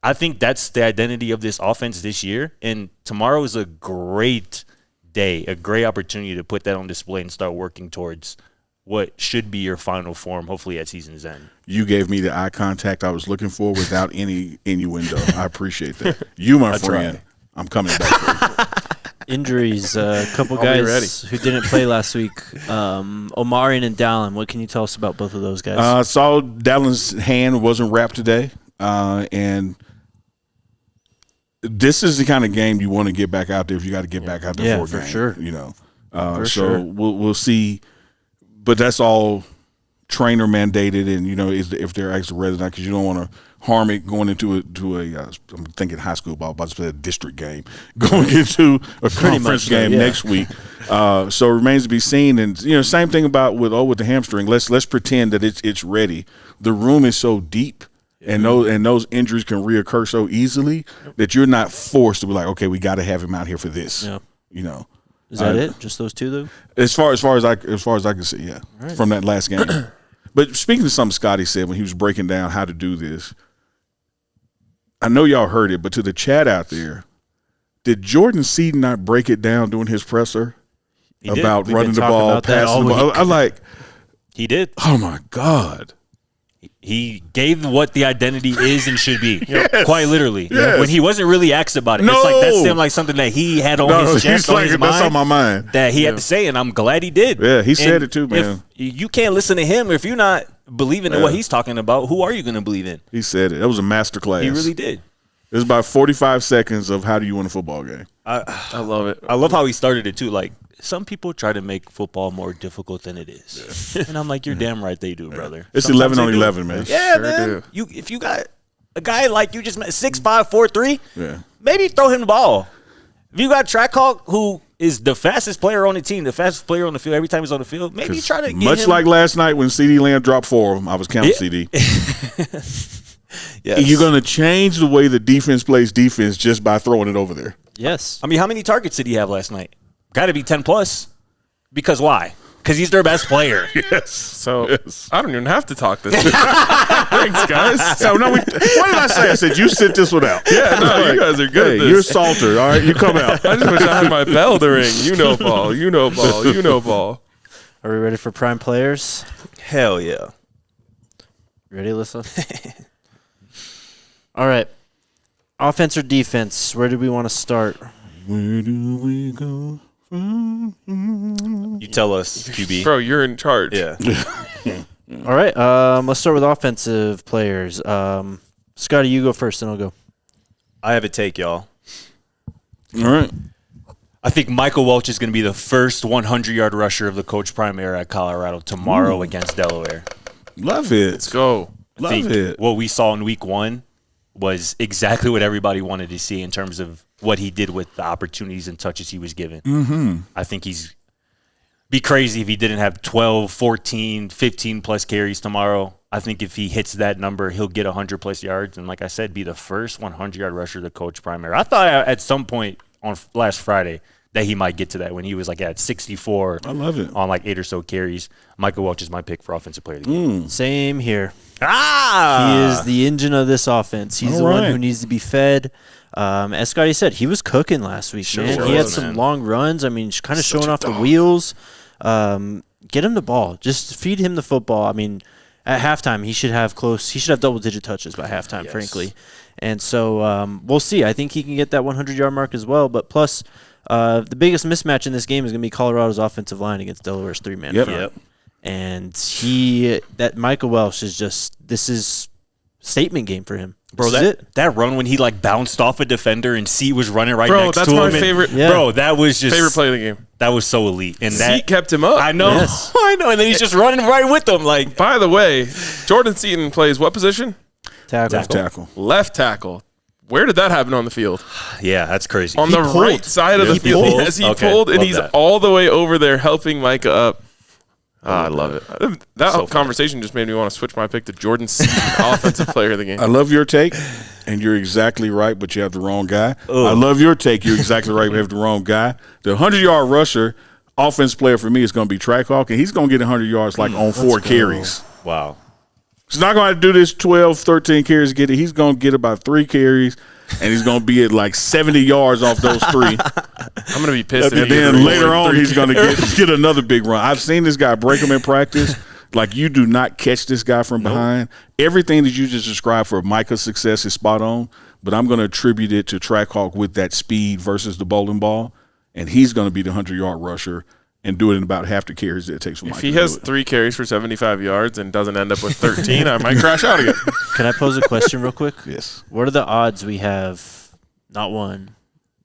I think that's the identity of this offense this year, and tomorrow is a great day, a great opportunity to put that on display and start working towards what should be your final form, hopefully at season's end. You gave me the eye contact I was looking for without any innuendo. I appreciate that. You, my friend, I'm coming back for you. Injuries, a couple guys who didn't play last week, Omarion and Dallin. What can you tell us about both of those guys? I saw Dallin's hand wasn't wrapped today, and this is the kind of game you want to get back out there if you got to get back out there for a game. Sure. So we'll see, but that's all trainer mandated, and if they're extra resident, because you don't want to harm it going into I'm thinking high school ball, about to play a district game, going into a conference game next week. So it remains to be seen, and same thing about with the hamstring. Let's pretend that it's ready. The room is so deep. And those injuries can reoccur so easily that you're not forced to be like, okay, we got to have him out here for this. Yeah. Is that it? Just those 2, though? As far as I can see, yeah, right. From that last game. But speaking of something Scotty said when he was breaking down how to do this, I know y'all heard it, but to the chat out there, did Jordan Seaton not break it down during his presser about running the ball, passing the ball? I'm like, he did. Oh my God. He gave what the identity is and should be. Yes. Quite literally. Yes. When he wasn't really asked about it. No. It's that seemed like something that he had on his chest, on his mind. That's on my mind. That he had to say, and I'm glad he did. Yeah, he said it too, man. If you can't listen to him, if you're not believing in what he's talking about, who are you going to believe in? He said it. That was a master class. He really did. It was about 45 seconds of how do you win a football game. I love it. I love how he started it, too. Some people try to make football more difficult than it is. Yeah. And I'm like, you're damn right they do, brother. It's Sometimes 11 on 11, man. Yeah, man. If you got a guy like you just met, 6'5", 4'3", maybe throw him the ball. If you got Track Hawk, who is the fastest player on the team, the fastest player on the field every time he's on the field, maybe try to get much him. Like last night when CD Lamb dropped 4 of them, I was counting CD. Yes. You're going to change the way the defense plays defense just by throwing it over there. Yes. I mean, how many targets did he have last night? Got to be 10+. Because why? Because he's their best player. Yes. So I don't even have to talk this. Thanks, guys. So, no, what did I say? I said, you sit this one out. Yeah, no, you guys are good at You're this. Salter, all right? You come out. I just wish I had my bell to ring. You know ball. You know ball. You know ball. Are we ready for prime players? Hell yeah. Ready, Alyssa? All right. Offense or defense? Where do we want to start? Where do we go? You tell us, QB. Bro, you're in charge. Yeah. All right. Let's start with offensive players. Scotty, you go first, then I'll go. I have a take, y'all. All right. I think Michael Welch is going to be the first 100-yard rusher of the Coach Prime era at Colorado tomorrow against Delaware. Love it. Let's go. Love think it. what we saw in week 1 was exactly what everybody wanted to see in terms of what he did with the opportunities and touches he was given. Mm-hmm. I think he's be crazy if he didn't have 12, 14, 15-plus carries tomorrow. I think if he hits that number, he'll get 100-plus yards. And like I said, be the first 100-yard rusher to Coach Prime era. I thought at some point on last Friday that he might get to that when he was like at 64. I love it. On like 8 or so carries. Michael Welch is my pick for offensive player of the game. Same here. Ah! He is the engine of this offense. He's All the one right. who needs to be fed. As Scotty said, he was cooking last week, man. Sure He had was, some man. long runs. I mean, kind of Such showing a off the dog. wheels. Get him the ball. Just feed him the football. I mean, at halftime, he should have double-digit touches by halftime, Yes. frankly. And so we'll see. I think he can get that 100-yard mark as well. But plus, the biggest mismatch in this game is going to be Colorado's offensive line against Delaware's three-man Yep. front. Yep. And that Michael Welch is this is statement game for him. Bro, This is it. that run when he like bounced off a defender and C was running right Bro, next that's to him. my and- favorite- Yeah. Bro, that was just Favorite play of the game. That was so elite. And Seat that kept him up. I know. Yes. I know. And then he's just running right with them. Like By the way, Jordan Seaton plays what position? Tackle. Tackle. Left tackle. Where did that happen on the field? yeah, that's crazy. On the right side of the He field. pulled? Yes, he Okay, pulled, and love he's that. all the way over there helping Micah up. I love it. That So whole conversation just made me want to switch my pick to Jordan Seaton, offensive player of the game. I love your take, and you're exactly right, but you have the wrong guy. I love your take. You're exactly right. We have the wrong guy. The 100-yard rusher, offense player for me is going to be Trackhawk, and he's going to get 100 yards like on 4 carries. Wow. He's not going to do this 12, 13 carries to get it. He's going to get about 3 carries, and he's going to be at like 70 yards off those 3. I'm going to be pissed. if And he gets then more later than on, 3 he's going to get another big run. I've seen this guy break him in practice. Like, you do not catch this guy from behind. Everything that you just described for Micah's success is spot on, but I'm going to attribute it to Trackhawk with that speed versus the bowling ball, and he's going to be the 100-yard rusher and do it in about half the carries that it takes for Micah If he to has do it. 3 carries for 75 yards and doesn't end up with 13, I might crash out again. Can I pose a question real quick? Yes. What are the odds we have not 1,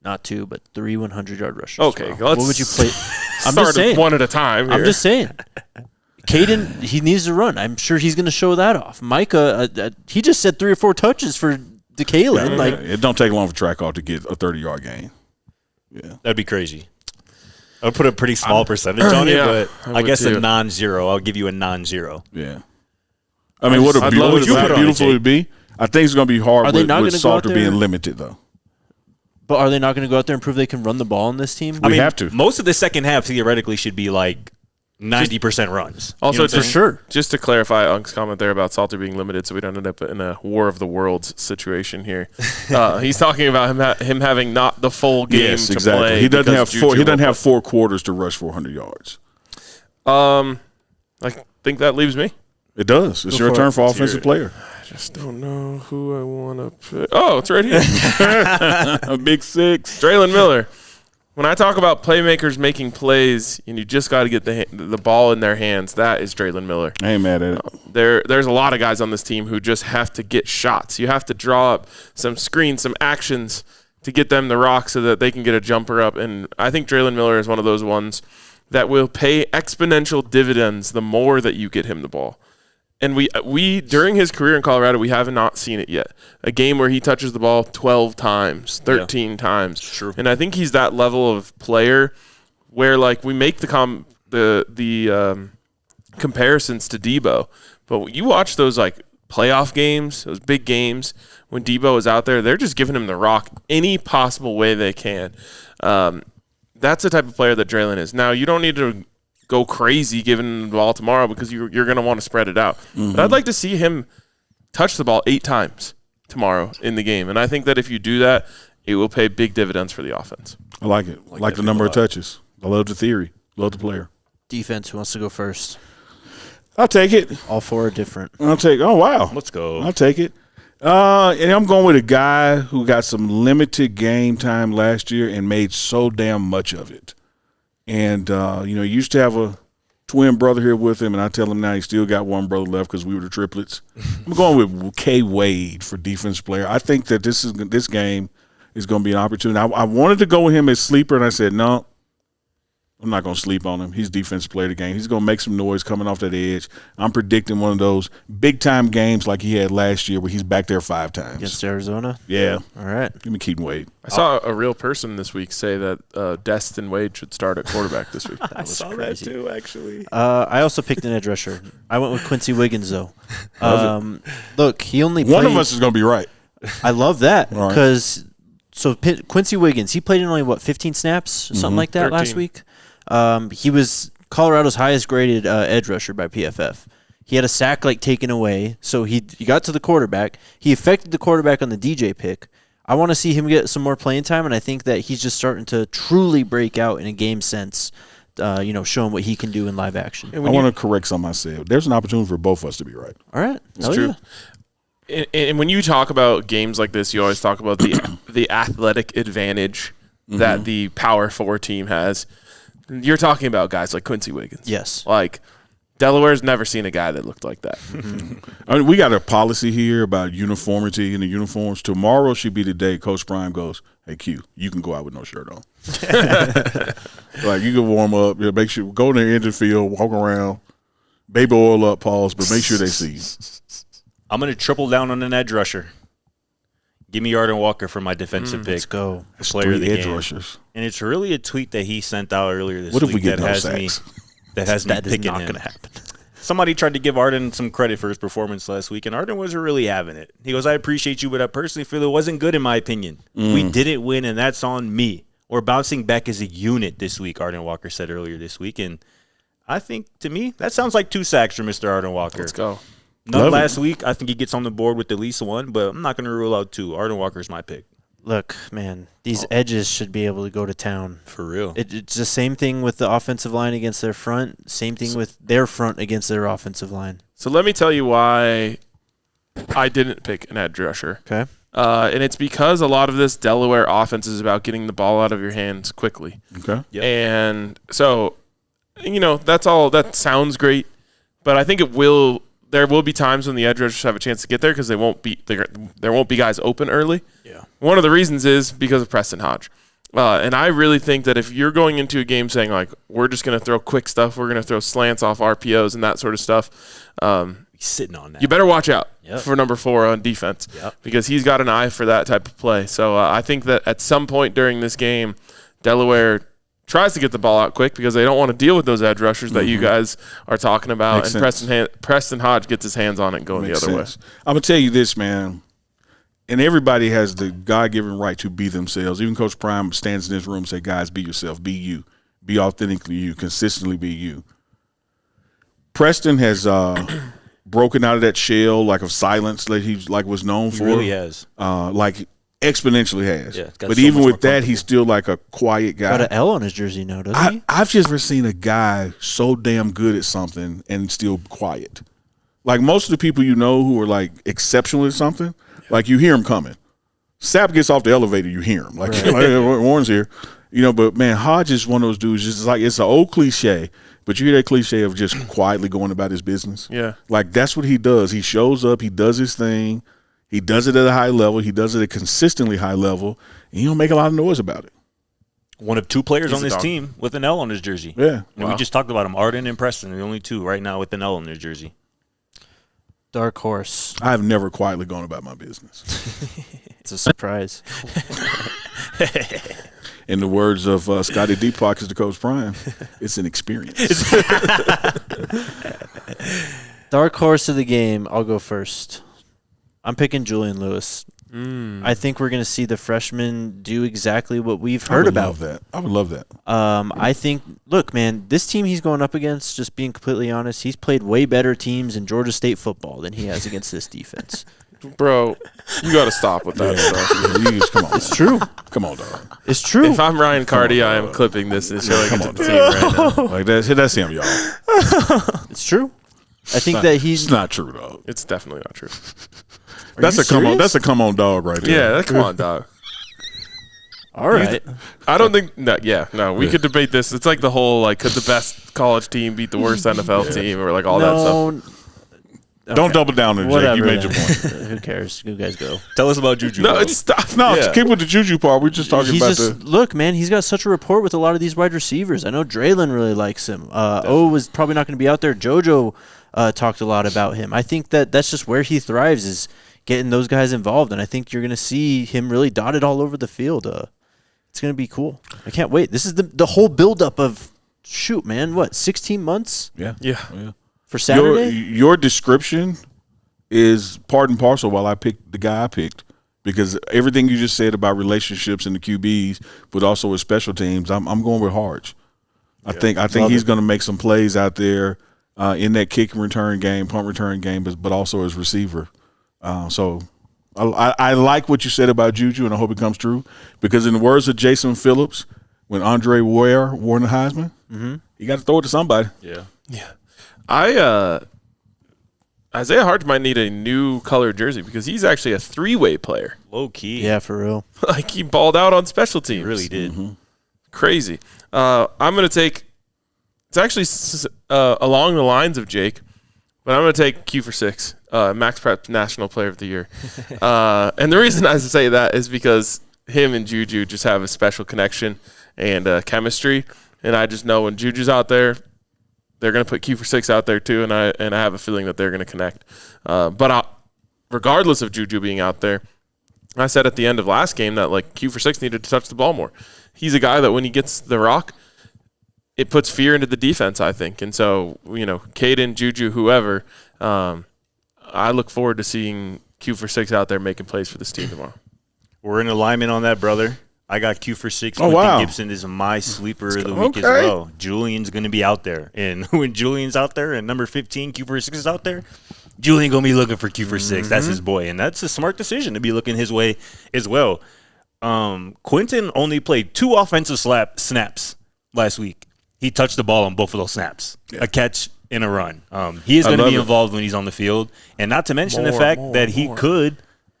not 2, but 3 100-yard rushers? Okay, What let's would you play? I'm Start just saying. one at a time here. I'm just saying. Caden, he needs to run. I'm sure he's going to show that off. Micah, he just said 3 or 4 touches for DeKalin. Like, It don't take long for Trackhawk to get a 30-yard gain. Yeah. That'd be crazy. I would put a pretty small percentage on it, Yeah, but I I would guess too. a non-zero. I'll give you a non-zero. Yeah. I mean, what a I'd love beautiful, to how put it on beautiful Jake. it'd be. I think it's going to be hard Are they with, not with gonna go out Salter there? being limited, though. but are they not going to go out there and prove they can run the ball in this team? We have to. Most of the second half theoretically should be like 90% runs. Also, You know what I'm just, saying? just to clarify Unk's comment there about Salter being limited so we don't end up in a War of the Worlds situation here. He's talking about him having not the full game Yes, to exactly. play. He doesn't because have Juju 4. He doesn't will have 4 quarters to rush 400 yards. play. I think that leaves me. It does. It's Go your for turn it. for offensive player. I just don't know who I want to pick. Oh, it's right here. A big 6. Draylon Miller. When I talk about playmakers making plays and you just got to get the ball in their hands, that is Draylon Miller. I ain't mad at it. There's a lot of guys on this team who just have to get shots. You have to draw up some screens, some actions to get them the rock so that they can get a jumper up. And I think Draylon Miller is one of those ones that will pay exponential dividends the more that you get him the ball. And we during his career in Colorado, we have not seen it yet. A game where he touches the ball 12 times, 13 times. True. And I think he's that level of player where like we make the comparisons to Debo. But you watch those like playoff games, those big games when Debo is out there, they're just giving him the rock any possible way they can. That's the type of player that Draylon is. Now, you don't need to go crazy giving him the ball tomorrow because you're going to want to spread it out. But I'd like to see him touch the ball 8 times tomorrow in the game. And I think that if you do that, it will pay big dividends for the offense. I like it. I like the number of touches. I love the theory. Love the player. Defense, who wants to go first? I'll take it. All 4 are different. Oh, wow. Let's go. I'll take it. And I'm going with a guy who got some limited game time last year and made so damn much of it. And, he used to have a twin brother here with him, and I tell him now he still got one brother left because we were the triplets. I'm going with K. Wade for defense player. I think that this game is going to be an opportunity. I wanted to go with him as sleeper, and I said, no, I'm not going to sleep on him. He's defensive player of the game. He's going to make some noise coming off that edge. I'm predicting one of those big-time games like he had last year where he's back there 5 times. Against Arizona? Yeah. All right. Give me Keaton Wade. I saw a real person this week say that Destin Wade should start at quarterback this week. I saw crazy. that too, actually. I also picked an edge rusher. I went with Quincy Wiggins, though. Look, he only played. One of us is going to be right. I love that Right. because Quincy Wiggins, he played in only, 15 snaps or something like that 13. last week? He was Colorado's highest graded edge rusher by PFF. He had a sack taken away, so he got to the quarterback. He affected the quarterback on the DJ pick. I want to see him get some more playing time, and I think that he's just starting to truly break out in a game sense, showing what he can do in live action. I want to correct something I said. There's an opportunity for both of us to be right. All right. That's true. Yeah. And when you talk about games like this, you always talk about the athletic advantage that the Power 4 team has. You're talking about guys like Quincy Wiggins. Yes. Delaware's never seen a guy that looked like that. I mean, we got a policy here about uniformity in the uniforms. Tomorrow should be the day Coach Prime goes, hey, Q, you can go out with no shirt on. You can warm up. Make sure go in the end of the field, walk around, baby oil up, pause, but make sure they see you. I'm going to triple down on an edge rusher. Give me Arden Walker for my defensive pick. Let's go. Player of the edge game. rushers. And it's really a tweet that he sent out earlier this What week if we get that no has sacks? me That is picking not him. going to happen. Somebody tried to give Arden some credit for his performance last week, and Arden wasn't really having it. He goes, I appreciate you, but I personally feel it wasn't good in my opinion. We didn't win, and that's on me. We're bouncing back as a unit this week, Arden Walker said earlier this week. And I think, to me, that sounds like 2 sacks for Mr. Arden Walker. Let's go. None last week. I think he gets on the board with at least 1, but I'm not going to rule out 2. Arden Walker's my pick. Look, man, these edges should be able to go to town. For real. It's the same thing with the offensive line against their front, same thing with their front against their offensive line. So let me tell you why I didn't pick an edge rusher. Okay. And it's because a lot of this Delaware offense is about getting the ball out of your hands quickly. Okay. Yep. And so, that's all. That sounds great, but I think there will be times when the edge rushers have a chance to get there because there won't be guys open early. Yeah. One of the reasons is because of Preston Hodge. And I really think that if you're going into a game saying, we're just going to throw quick stuff, we're going to throw slants off RPOs and that sort of stuff, He's sitting on that. you better watch out Yep. for number 4 on defense because he's got an eye for that type of play. So I think that at some point during this game, Delaware tries to get the ball out quick because they don't want to deal with those edge rushers that you guys are talking about. Makes and Preston Hodge gets his hands on it and going the other way. I'm going to tell you this, man. And everybody has the God-given right to be themselves. Even Coach Prime stands in this room and say, guys, be yourself. Be you. Be authentically you. Consistently be you. Preston has broken out of that shell of silence that he was known for. He really has. Exponentially has. Yeah, but even with that, he's still a quiet guy. Got an L on his jersey now, doesn't he? I've just never seen a guy so damn good at something and still quiet. Most of the people who are exceptional at something, you hear him coming. Sap gets off the elevator, you hear him. Warren's here. But man, Hodge is one of those dudes, just it's an old cliche, but you hear that cliche of just quietly going about his business. Yeah. That's what he does. He shows up, he does his thing, he does it at a high level, he does it at a consistently high level, and he don't make a lot of noise about it. One of 2 players He's on a this dog. team with an L on his jersey. Yeah. And we just talked about him. Arden and Preston are the only 2 right now with an L on their jersey. Dark horse. I have never quietly gone about my business. It's a surprise. In the words of Scotty Deepak, as the Coach Prime, it's an experience. Dark horse of the game. I'll go first. I'm picking Julian Lewis. I think we're going to see the freshmen do exactly what we've heard about. I would love that. I think, look, man, this team he's going up against, just being completely honest, he's played way better teams in Georgia State football than he has against this defense. Bro, you got to stop with that stuff. You just, come on. It's true. Come on, dog. It's true. If I'm Ryan Cardi, I am clipping this and showing it to the team right now. Like that's him, y'all. It's true. I think that he's It's not true, dog. It's definitely not true. That's you a come on. serious? That's a come on, dog, right there. Yeah, come on, dog. all right. I don't think no. We could debate this. It's like the whole could the best college team beat the worst NFL team or all that stuff. Don't double down on it, Jake. Whatever, You made your then. point. Who cares? You guys go. Tell us about Juju. No, bro. it's stop. No, Yeah. keep with the Juju part. We're just talking He's about just look, man. He's got such a rapport with a lot of these wide receivers. I know Draylon really likes him. Was probably not going to be out there. JoJo talked a lot about him. I think that's just where he thrives is getting those guys involved, and I think you're going to see him really dotted all over the field. It's going to be cool. I can't wait. This is the whole buildup of 16 months Yeah. for Saturday. Your description is part and parcel while I picked the guy I picked, because everything you just said about relationships and the QBs, but also with special teams, I'm going with Harge. I think he's going to make some plays out there in that kick and return game, punt return game, but also as receiver. So I like what you said about Juju, and I hope it comes true, because in the words of Jason Phillips, when Andre Ware won the Heisman, you got to throw it to somebody. Yeah. Isaiah Harge might need a new colored jersey because he's actually a three-way player. Low key. Yeah, for real. He balled out on special teams. He really did. Crazy. I'm going to take – it's actually along the lines of Jake, but I'm going to take Q for 6, Max Prep National Player of the Year. And the reason I say that is because him and Juju just have a special connection and chemistry, and I just know when Juju's out there – they're going to put Q for 6 out there too, and I have a feeling that they're going to connect. But regardless of Juju being out there, I said at the end of last game that Q for 6 needed to touch the ball more. He's a guy that when he gets the rock, it puts fear into the defense, I think. And so, Kaidon, Juju, whoever, I look forward to seeing Q for 6 out there making plays for this team tomorrow. We're in alignment on that, brother. I got Q for 6. Oh, wow. Gibson is my sleeper of the week as well. Julian's going to be out there. And when Julian's out there and number 15, Q for 6 is out there, Julian going to be looking for Q for 6. That's his boy. And that's a smart decision to be looking his way as well. Quentin only played 2 offensive snaps last week. He touched the ball on both of those snaps, a catch and a run. He is going to be involved when he's on the field. And not to mention the fact that he could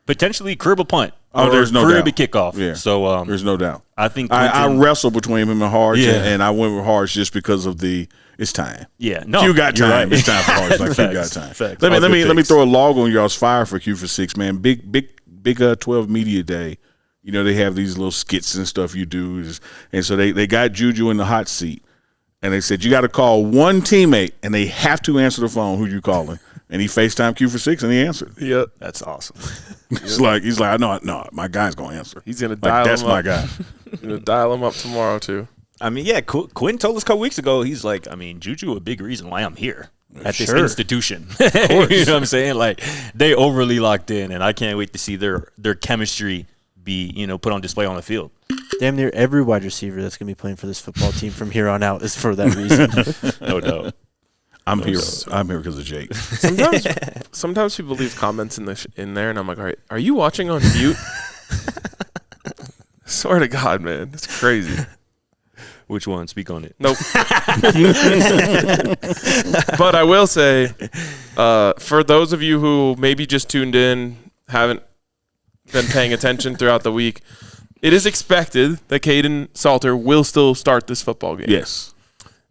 potentially curb a punt. There's no doubt. A kickoff. Yeah. So there's no doubt. I think I wrestled between him and Harge, Yeah. and I went with Harge just because of it's time. Yeah, no, Q got you're time. right. It's time for Harge. Q got Facts, time. facts. Let All me good picks. throw a log on y'all's fire for Q for 6, man. Big 12 media day. They have these little skits and stuff you do, and so they got Juju in the hot seat, and they said you got to call one teammate, and they have to answer the phone. Who you calling? And he FaceTime Q for 6, and he answered. Yep. That's awesome. He's like, no, my guy's gonna answer. He's going to dial That's him my up. guy. He's going to dial him up tomorrow too. I mean, yeah, Quinn told us a couple weeks ago, he's like, Juju a big reason why I'm here at this institution. You know what I'm saying? They overly locked in, and I can't wait to see their chemistry be, put on display on the field. Damn near every wide receiver that's going to be playing for this football team from here on out is for that reason. No doubt. I'm here because of Jake. Sometimes people leave comments in there, and I'm like, all right, are you watching on mute? Swear to God, man, it's crazy. Which one? Speak on it. Nope. But I will say, for those of you who maybe just tuned in, haven't been paying attention throughout the week, it is expected that Kaidon Salter will still start this football game. Yes.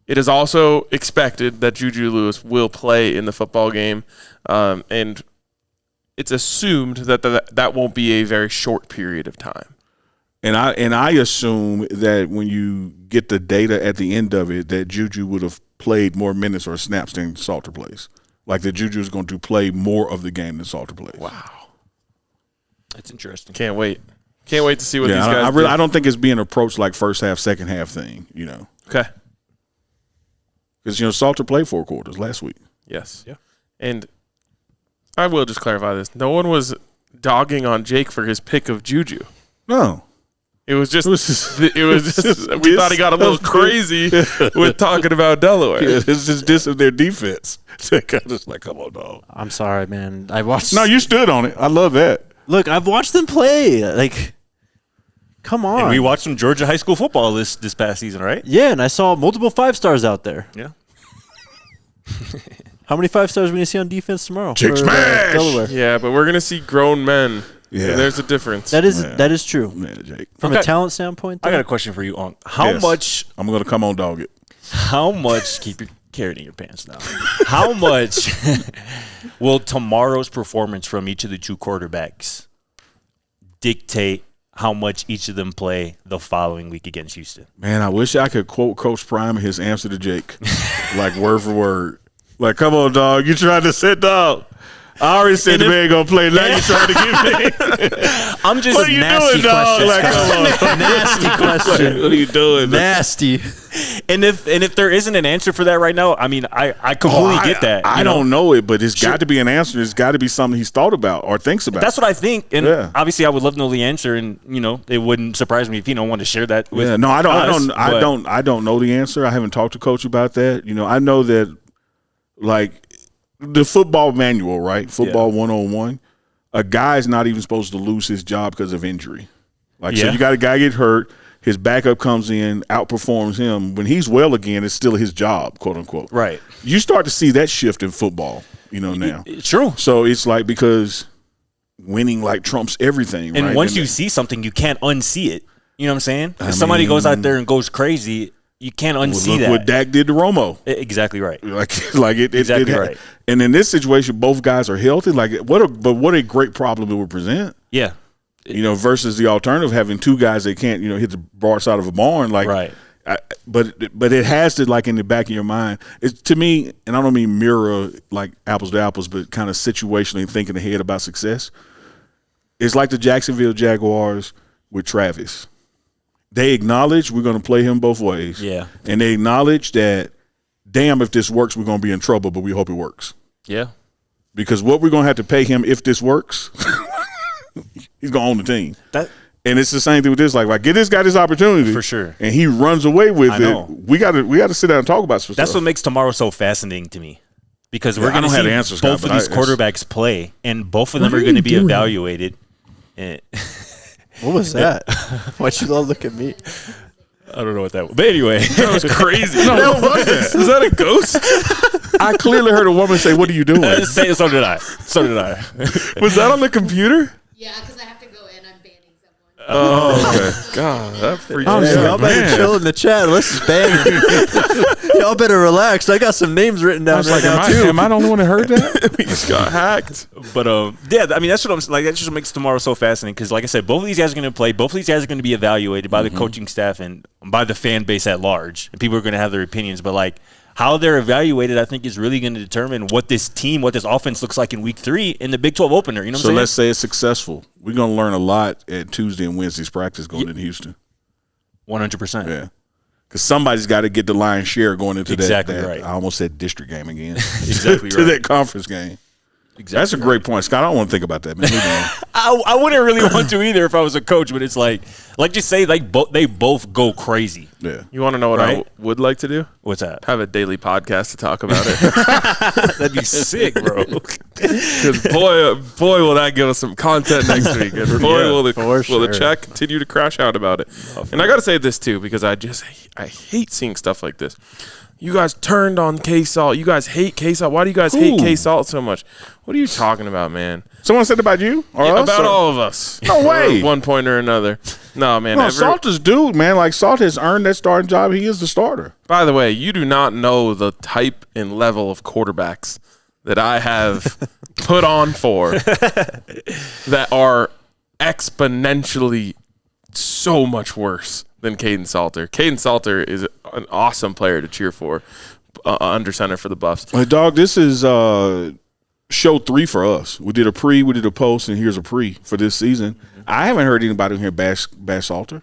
It is also expected that Juju Lewis will play in the football game, and it's assumed that won't be a very short period of time. And I assume that when you get the data at the end of it, that Juju would have played more minutes or snaps than Salter plays. Like that Juju is going to play more of the game than Salter plays. Wow. That's interesting. Can't wait. Can't wait to see what these guys do. do. I don't think it's being approached like first half, second half thing, Okay. Because, Salter played 4 quarters last week. Yes. Yeah. And I will just clarify this. No one was dogging on Jake for his pick of Juju. No. It was just we thought he got a little crazy with talking about Delaware. Yeah, it's just dissing their defense. Just like, come on, dog. I'm sorry, man. I watched. No, you stood on it. I love that. Look, I've watched them play. Like, come on. And we watched some Georgia high school football this past season, right? Yeah, and I saw multiple 5-stars out there. Yeah. How many 5-stars are we going to see on defense tomorrow? Jake Smash! Delaware. Yeah, but we're gonna see grown men. Yeah. And there's a difference. That is true. Man, Jake. From a talent standpoint, I though, got a question for you, Unc. How much I'm going to come on dog it. keep your carrot in your pants now. How much will tomorrow's performance from each of the two quarterbacks dictate how much each of them play the following week against Houston? Man, I wish I could quote Coach Prime and his answer to Jake, like word for word. Like, come on, dog. You tried to sit down. I already said the man going to play. Now you trying to give me. I'm just What are you doing, dog? Like, come on. nasty question. What are you doing? Nasty. And if there isn't an answer for that right now, I mean, I completely get that. I don't know it, but it's got to be an answer. It's got to be something he's thought about or thinks about. That's what I think, and obviously, I would love to know the answer. And it wouldn't surprise me if he don't want to share that with. Yeah, no, I don't. us, I don't know the answer. I haven't talked to Coach about that. I know that, like, the football manual, right? Football 101. A guy's not even supposed to lose his job because of injury. Like, so you got a guy get hurt. His backup comes in, outperforms him. When he's well again, it's still his job, quote unquote. Right. You start to see that shift in football, now. It's true. So it's like, because winning like trumps everything. And right? once you see something, you can't unsee it. You know what I'm saying? If somebody goes out there and goes crazy, you can't unsee look that. what Dak did to Romo. Exactly right. Like it Exactly right. And in this situation, both guys are healthy. Like, what a great problem it would present. Yeah. Versus the alternative, having two guys that can't, hit the broadside of a barn. Like, right. But it has to, like, in the back of your mind. It's, to me, and I don't mean mirror like apples to apples, but kind of situationally thinking ahead about success. It's like the Jacksonville Jaguars with Travis. They acknowledge we're going to play him both ways. Yeah. And they acknowledge that, damn, if this works, we're going to be in trouble, but we hope it works. Yeah. Because what we're going to have to pay him if this works, he's going to own the team. And it's the same thing with this. Like, get this guy this opportunity. For sure. And he runs away with it. We got to sit down and talk about some That's stuff. what makes tomorrow so fascinating to me. Because we're going to see answers, both of these quarterbacks play, and both of them are going to be evaluated. What was that? Why'd you all look at me? I don't know what that was. But anyway. That was crazy. No, what was that? Is that a ghost? I clearly heard a woman say, "What are you doing?" So did I. Was that on the computer? Yeah, because I have to go in. I'm banning someone. Oh, okay. God, that freaks me out. Y'all better chill in the chat. Let's just bang. Y'all better relax. I got some names written down right now, too. Am I the only one that heard that? We just got hacked. But yeah, I mean, that's what I'm like. That just makes tomorrow so fascinating because, like I said, both of these guys are going to play. Both of these guys are going to be evaluated by the coaching staff and by the fan base at large. And people are going to have their opinions. But like how they're evaluated, I think, is really going to determine what this offense looks like in Week 3 in the Big 12 opener. You know what I'm saying? So let's say it's successful. We're going to learn a lot at Tuesday and Wednesday's practice going into Houston. 100%. Yeah. Because somebody's got to get the lion's share going into that. Right. I almost said district game again. Exactly to that conference game. Exactly. That's a great point, Scott. I don't want to think about that, man. I wouldn't really want to either if I was a coach, but it's like just say they both go crazy. Yeah. You want to know what I would like to do? What's that? Have a daily podcast to talk about it. That'd be sick, bro. Because boy, will that give us some content next week. And boy, will the chat continue to crash out about it. And I got to say this too, because I hate seeing stuff like this. You guys turned on K-Salt. You guys hate K-Salt. Why do you guys hate K-Salt so much? What are you talking about, man? Someone said about you? Or us, about all of us. No way. One point or another. No, man. No, Salt is dude, man. Like, Salt has earned that starting job. He is the starter. By the way, you do not know the type and level of quarterbacks that I have put on for that are exponentially so much worse than Kaidon Salter. Kaidon Salter is an awesome player to cheer for, under center for the Buffs. Hey, dog, this is show 3 for us. We did a pre, we did a post, and here's a pre for this season. I haven't heard anybody in here bash Salter.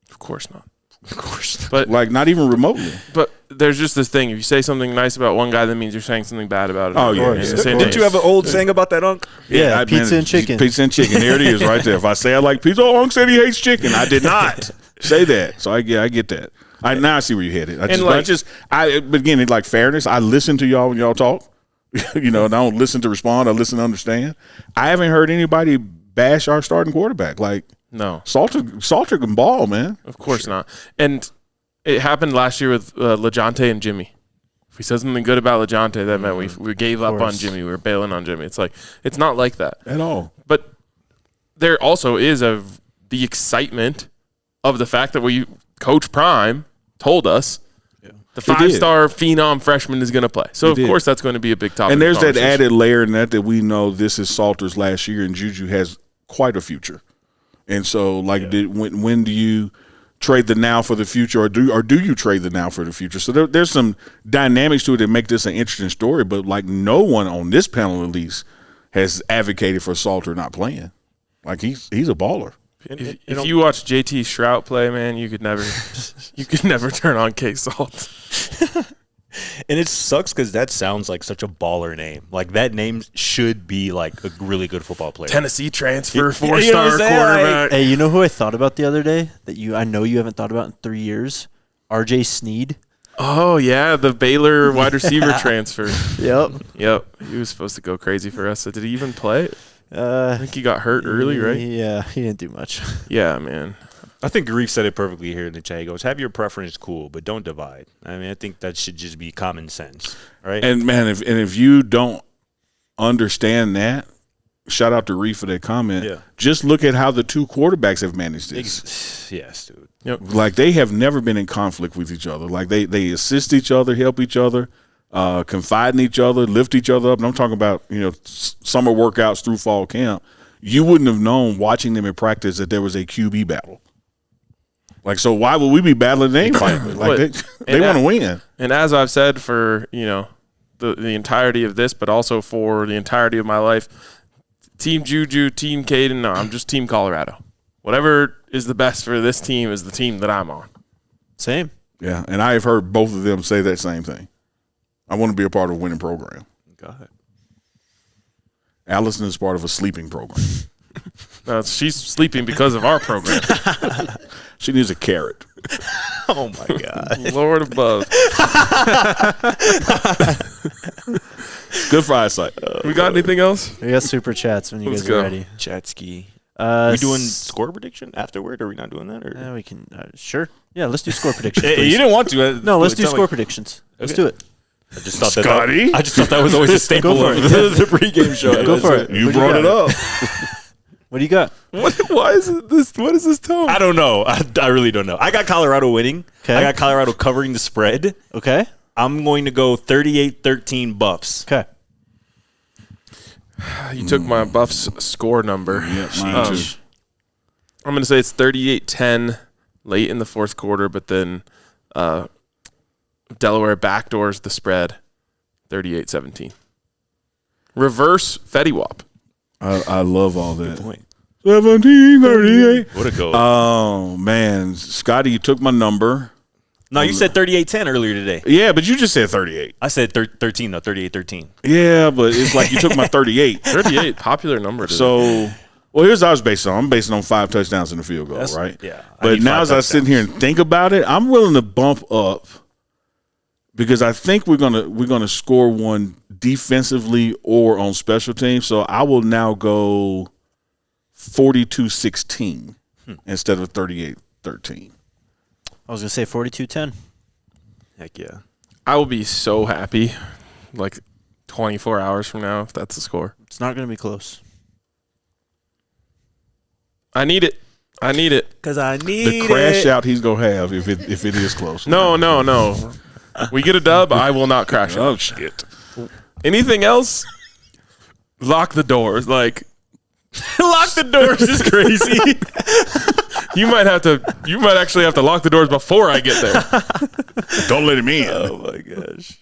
Of course not. Of course. But like, not even remotely. But there's just this thing. If you say something nice about one guy, that means you're saying something bad about it. Oh, yeah. Didn't you have an old saying about that, Unc? Yeah, pizza and chicken. Pizza and chicken. There it is right there. If I say I like pizza, Unc said he hates chicken. I did not say that. So I get that. Now I see where you're headed. But again, like fairness, I listen to y'all when y'all talk. And I don't listen to respond. I listen to understand. I haven't heard anybody bash our starting quarterback. Like, no. Salter can ball, man. Of course not. And it happened last year with LeJontay and Jimmy. If we said something good about LeJontay, that meant we gave up on Jimmy. We were bailing on Jimmy. It's like, it's not like that. At all. But there also is the excitement of the fact that Coach Prime told us the 5-star phenom freshman is going to play. So, of course, that's going to be a big topic. And there's that added layer in that we know this is Salter's last year, and Juju has quite a future. And so, when do you trade the now for the future, or do you trade the now for the future? So there's some dynamics to it that make this an interesting story, but, no one on this panel at least has advocated for Salter not playing. Like, he's a baller. If you watch JT Shrout play, man, you could never turn on K-Salt. And it sucks because that sounds like such a baller name. Like, that name should be like a really good football player. Tennessee transfer, 4-star quarterback. Hey, you know who I thought about the other day that I know you haven't thought about in 3 years? RJ Sneed. Oh, yeah, the Baylor wide receiver transfer. Yep. He was supposed to go crazy for us. Did he even play? I think he got hurt early, right? Yeah, he didn't do much. Yeah, man. I think Reef said it perfectly here in the chat. He goes, have your preference cool, but don't divide. I mean, I think that should just be common sense, right? And, man, if you don't understand that, shout out to Reef for that comment. Yeah. Just look at how the two quarterbacks have managed this. Yes, dude. Yep. Like, they have never been in conflict with each other. Like, they assist each other, help each other, confide in each other, lift each other up. And I'm talking about, summer workouts through fall camp. You wouldn't have known watching them in practice that there was a QB battle. Like, so why would we be battling the name finally? Like, they want to win. And as I've said for, the entirety of this, but also for the entirety of my life, Team Juju, Team Kaidon, no, I'm just Team Colorado. Whatever is the best for this team is the team that I'm on. Same. Yeah, and I have heard both of them say that same thing. I want to be a part of a winning program. Go ahead. Allison is part of a sleeping program. No, she's sleeping because of our program. She needs a carrot. Oh, my God. Lord above. Good for eyesight. We got anything else? We got super chats when you guys are ready. Chat ski. We doing score prediction afterward? Are we not doing that? Or? We can. Sure. Yeah, let's do score predictions. You didn't want to. No, let's do score predictions. Let's do it. I just thought that was always a staple of the pregame show. Go for it. You brought it up. What do you got? Why is this? What is this tone? I don't know. I really don't know. I got Colorado winning. Okay. I got Colorado covering the spread. Okay. I'm going to go 38-13 Buffs. Okay. You took my Buffs score number. Yeah, mine too. I'm going to say it's 38-10 late in the fourth quarter, but then Delaware backdoors the spread 38-17. Reverse Fetty Wap. I love all that. Good point. 17-38. What a goal. Oh, man. Scotty, you took my number. No, you said 38-10 earlier today. Yeah, but you just said 38. I said 13, though, 38-13. Yeah, but it's like you took my 38. 38, popular number today. So, well, here's what I was basing on. I'm basing on 5 touchdowns in the field goal, right? Yeah. But now as I sit here and think about it, I'm willing to bump up because I think we're gonna score one defensively or on special teams. So I will now go 42-16 instead of 38-13. I was going to say 42-10. Heck yeah. I will be so happy like 24 hours from now if that's the score. It's not going to be close. I need it. Because I need the crash out he's going to have if it is close. No. We get a dub, I will not crash out. Oh, shit. Anything else? Lock the doors. Like, lock the doors is crazy. You might actually have to lock the doors before I get there. Don't let him in. Oh, my gosh.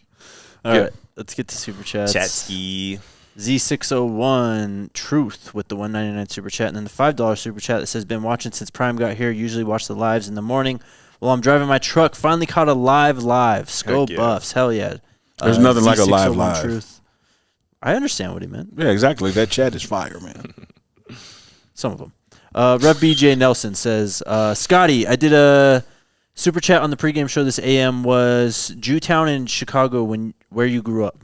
All right, let's get to super chats. Chatski. Z601 Truth with the $1.99 super chat, and then the $5 super chat that says, been watching since Prime got here. Usually watch the lives in the morning. While I'm driving my truck, finally caught a live. Go Buffs. Hell yeah. There's nothing like a live. Truth. I understand what he meant. Yeah, exactly. That chat is fire, man. Some of them. Rev BJ Nelson says, Scotty, I did a super chat on the pregame show this AM. Was Jewtown in Chicago where you grew up?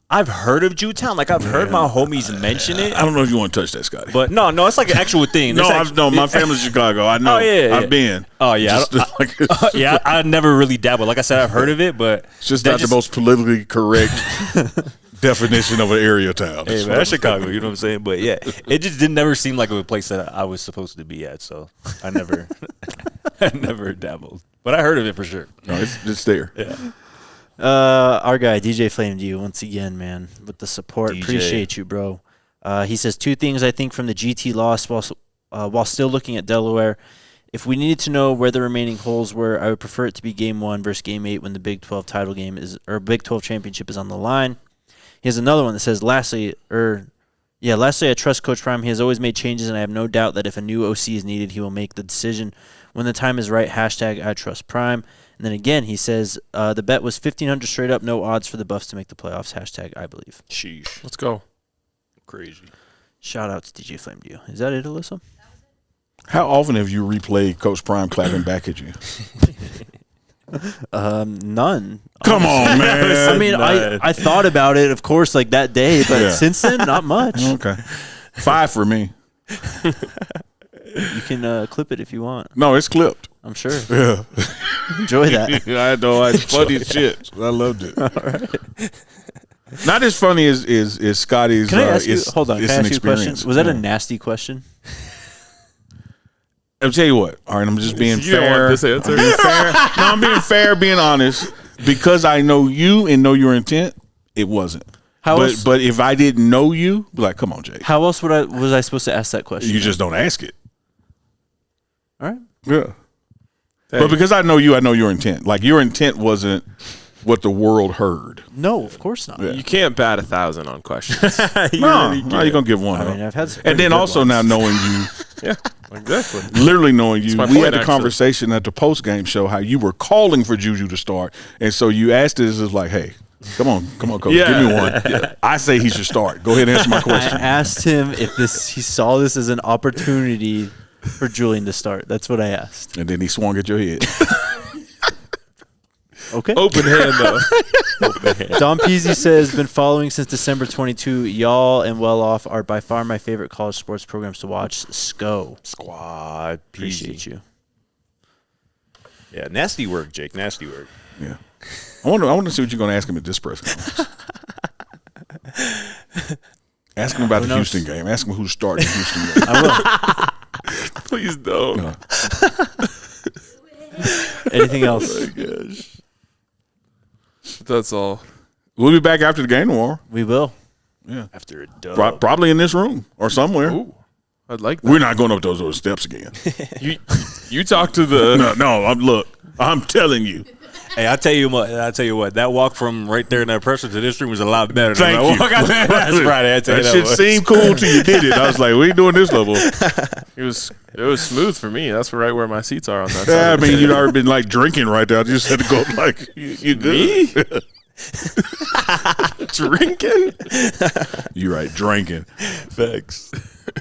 I've heard of Jewtown. Like, I've heard my homies mention it. I don't know if you want to touch that, Scotty. But no, it's like an actual thing. My family's Chicago. I know. Oh, yeah. I've been. Oh, yeah. I never really dabbled. Like I said, I've heard of it, but it's just not the most politically correct definition of an area town. Hey, man, that's Chicago. You know what I'm saying? But, yeah, it just never seem like a place that I was supposed to be at. So I never dabbled. But I heard of it for sure. No, it's there. Yeah. Our guy DJ flamed you once again, man, with the support. DJ. Appreciate you, bro. He says 2 things I think from the GT loss while still looking at Delaware. If we needed to know where the remaining holes were, I would prefer it to be Game 1 versus Game 8 when the Big 12 title game Big 12 championship is on the line. He has another one that says, lastly, I trust Coach Prime. He has always made changes, and I have no doubt that if a new OC is needed, he will make the decision when the time is right. # I trust Prime. And then again, he says, the bet was 1,500 straight up, no odds for the Buffs to make the playoffs. # I believe. Sheesh. Let's go. Crazy. Shout out to DJ Flamed You. Is that it, Alyssa? How often have you replayed Coach Prime clapping back at you? None. Come on, man. I mean, I thought about it, of course, like that day, but since then, not much. Okay. 5 for me. You can clip it if you want. No, it's clipped. I'm sure. Yeah. Enjoy that. I know. It's funny as shit. I loved it. All right. Not as funny as Scotty's. Can I ask you? Hold on. It's can I an ask you a question? experience. Was that a nasty question? I'll tell you what. All right, I'm just being You fair. don't want this answer. I'm being fair. No, I'm being fair, being honest. Because I know you and know your intent, it wasn't. But if I didn't know you, be like, come on, Jake. How else was I supposed to ask that question? You just don't ask it. All right. Yeah. But because I know you, I know your intent. Like, your intent wasn't what the world heard. No, of course not. Yeah. You can't bat 1,000 on questions. No, you're going to give one. I mean, I've had some and then also ones. now knowing you. Yeah, exactly. Literally knowing you. my We point, had a actually. conversation at the post-game show how you were calling for Juju to start. And so you asked us, it's like, hey, come on, Coach. Yeah. Give me one. Yeah. I say he should start. Go ahead and answer my I question. asked him if he saw this as an opportunity for Julian to start. That's what I asked. And then he swung at your head. Okay. Open hand, though. Don Peasy says, been following since December 22. Y'all and Well Off are by far my favorite college sports programs to watch. SCO. Squad. Appreciate you. Yeah, nasty work, Jake. Nasty work. Yeah. I want to see what you're going to ask him at this press conference. Ask him about the Houston game. Ask him who's starting the Houston game. I Please don't. No. will. Anything else? Oh my gosh. That's all. We'll be back after the game tomorrow. We will. Yeah. After a dub. Probably in this room or somewhere. Ooh, I'd like that. We're not going up those steps again. You talk to the. No, I'm telling you. Hey, I'll tell you what. That walk from right there in that pressure to this room was a lot better Thank than you. that walk out there last Friday. I tell you That that shit was. seemed cool till you did it. I was like, we ain't doing this level. It was smooth for me. That's right where my seats are on that. Yeah, I side. mean, you'd already been like drinking right there. I just had to go like, you good? Me? Drinking? You're right, drinking. Facts.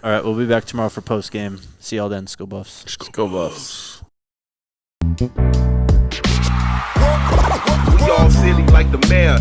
All right, we'll be back tomorrow for post game. See y'all then, Go Buffs. Go Buffs. We all silly like the mayor.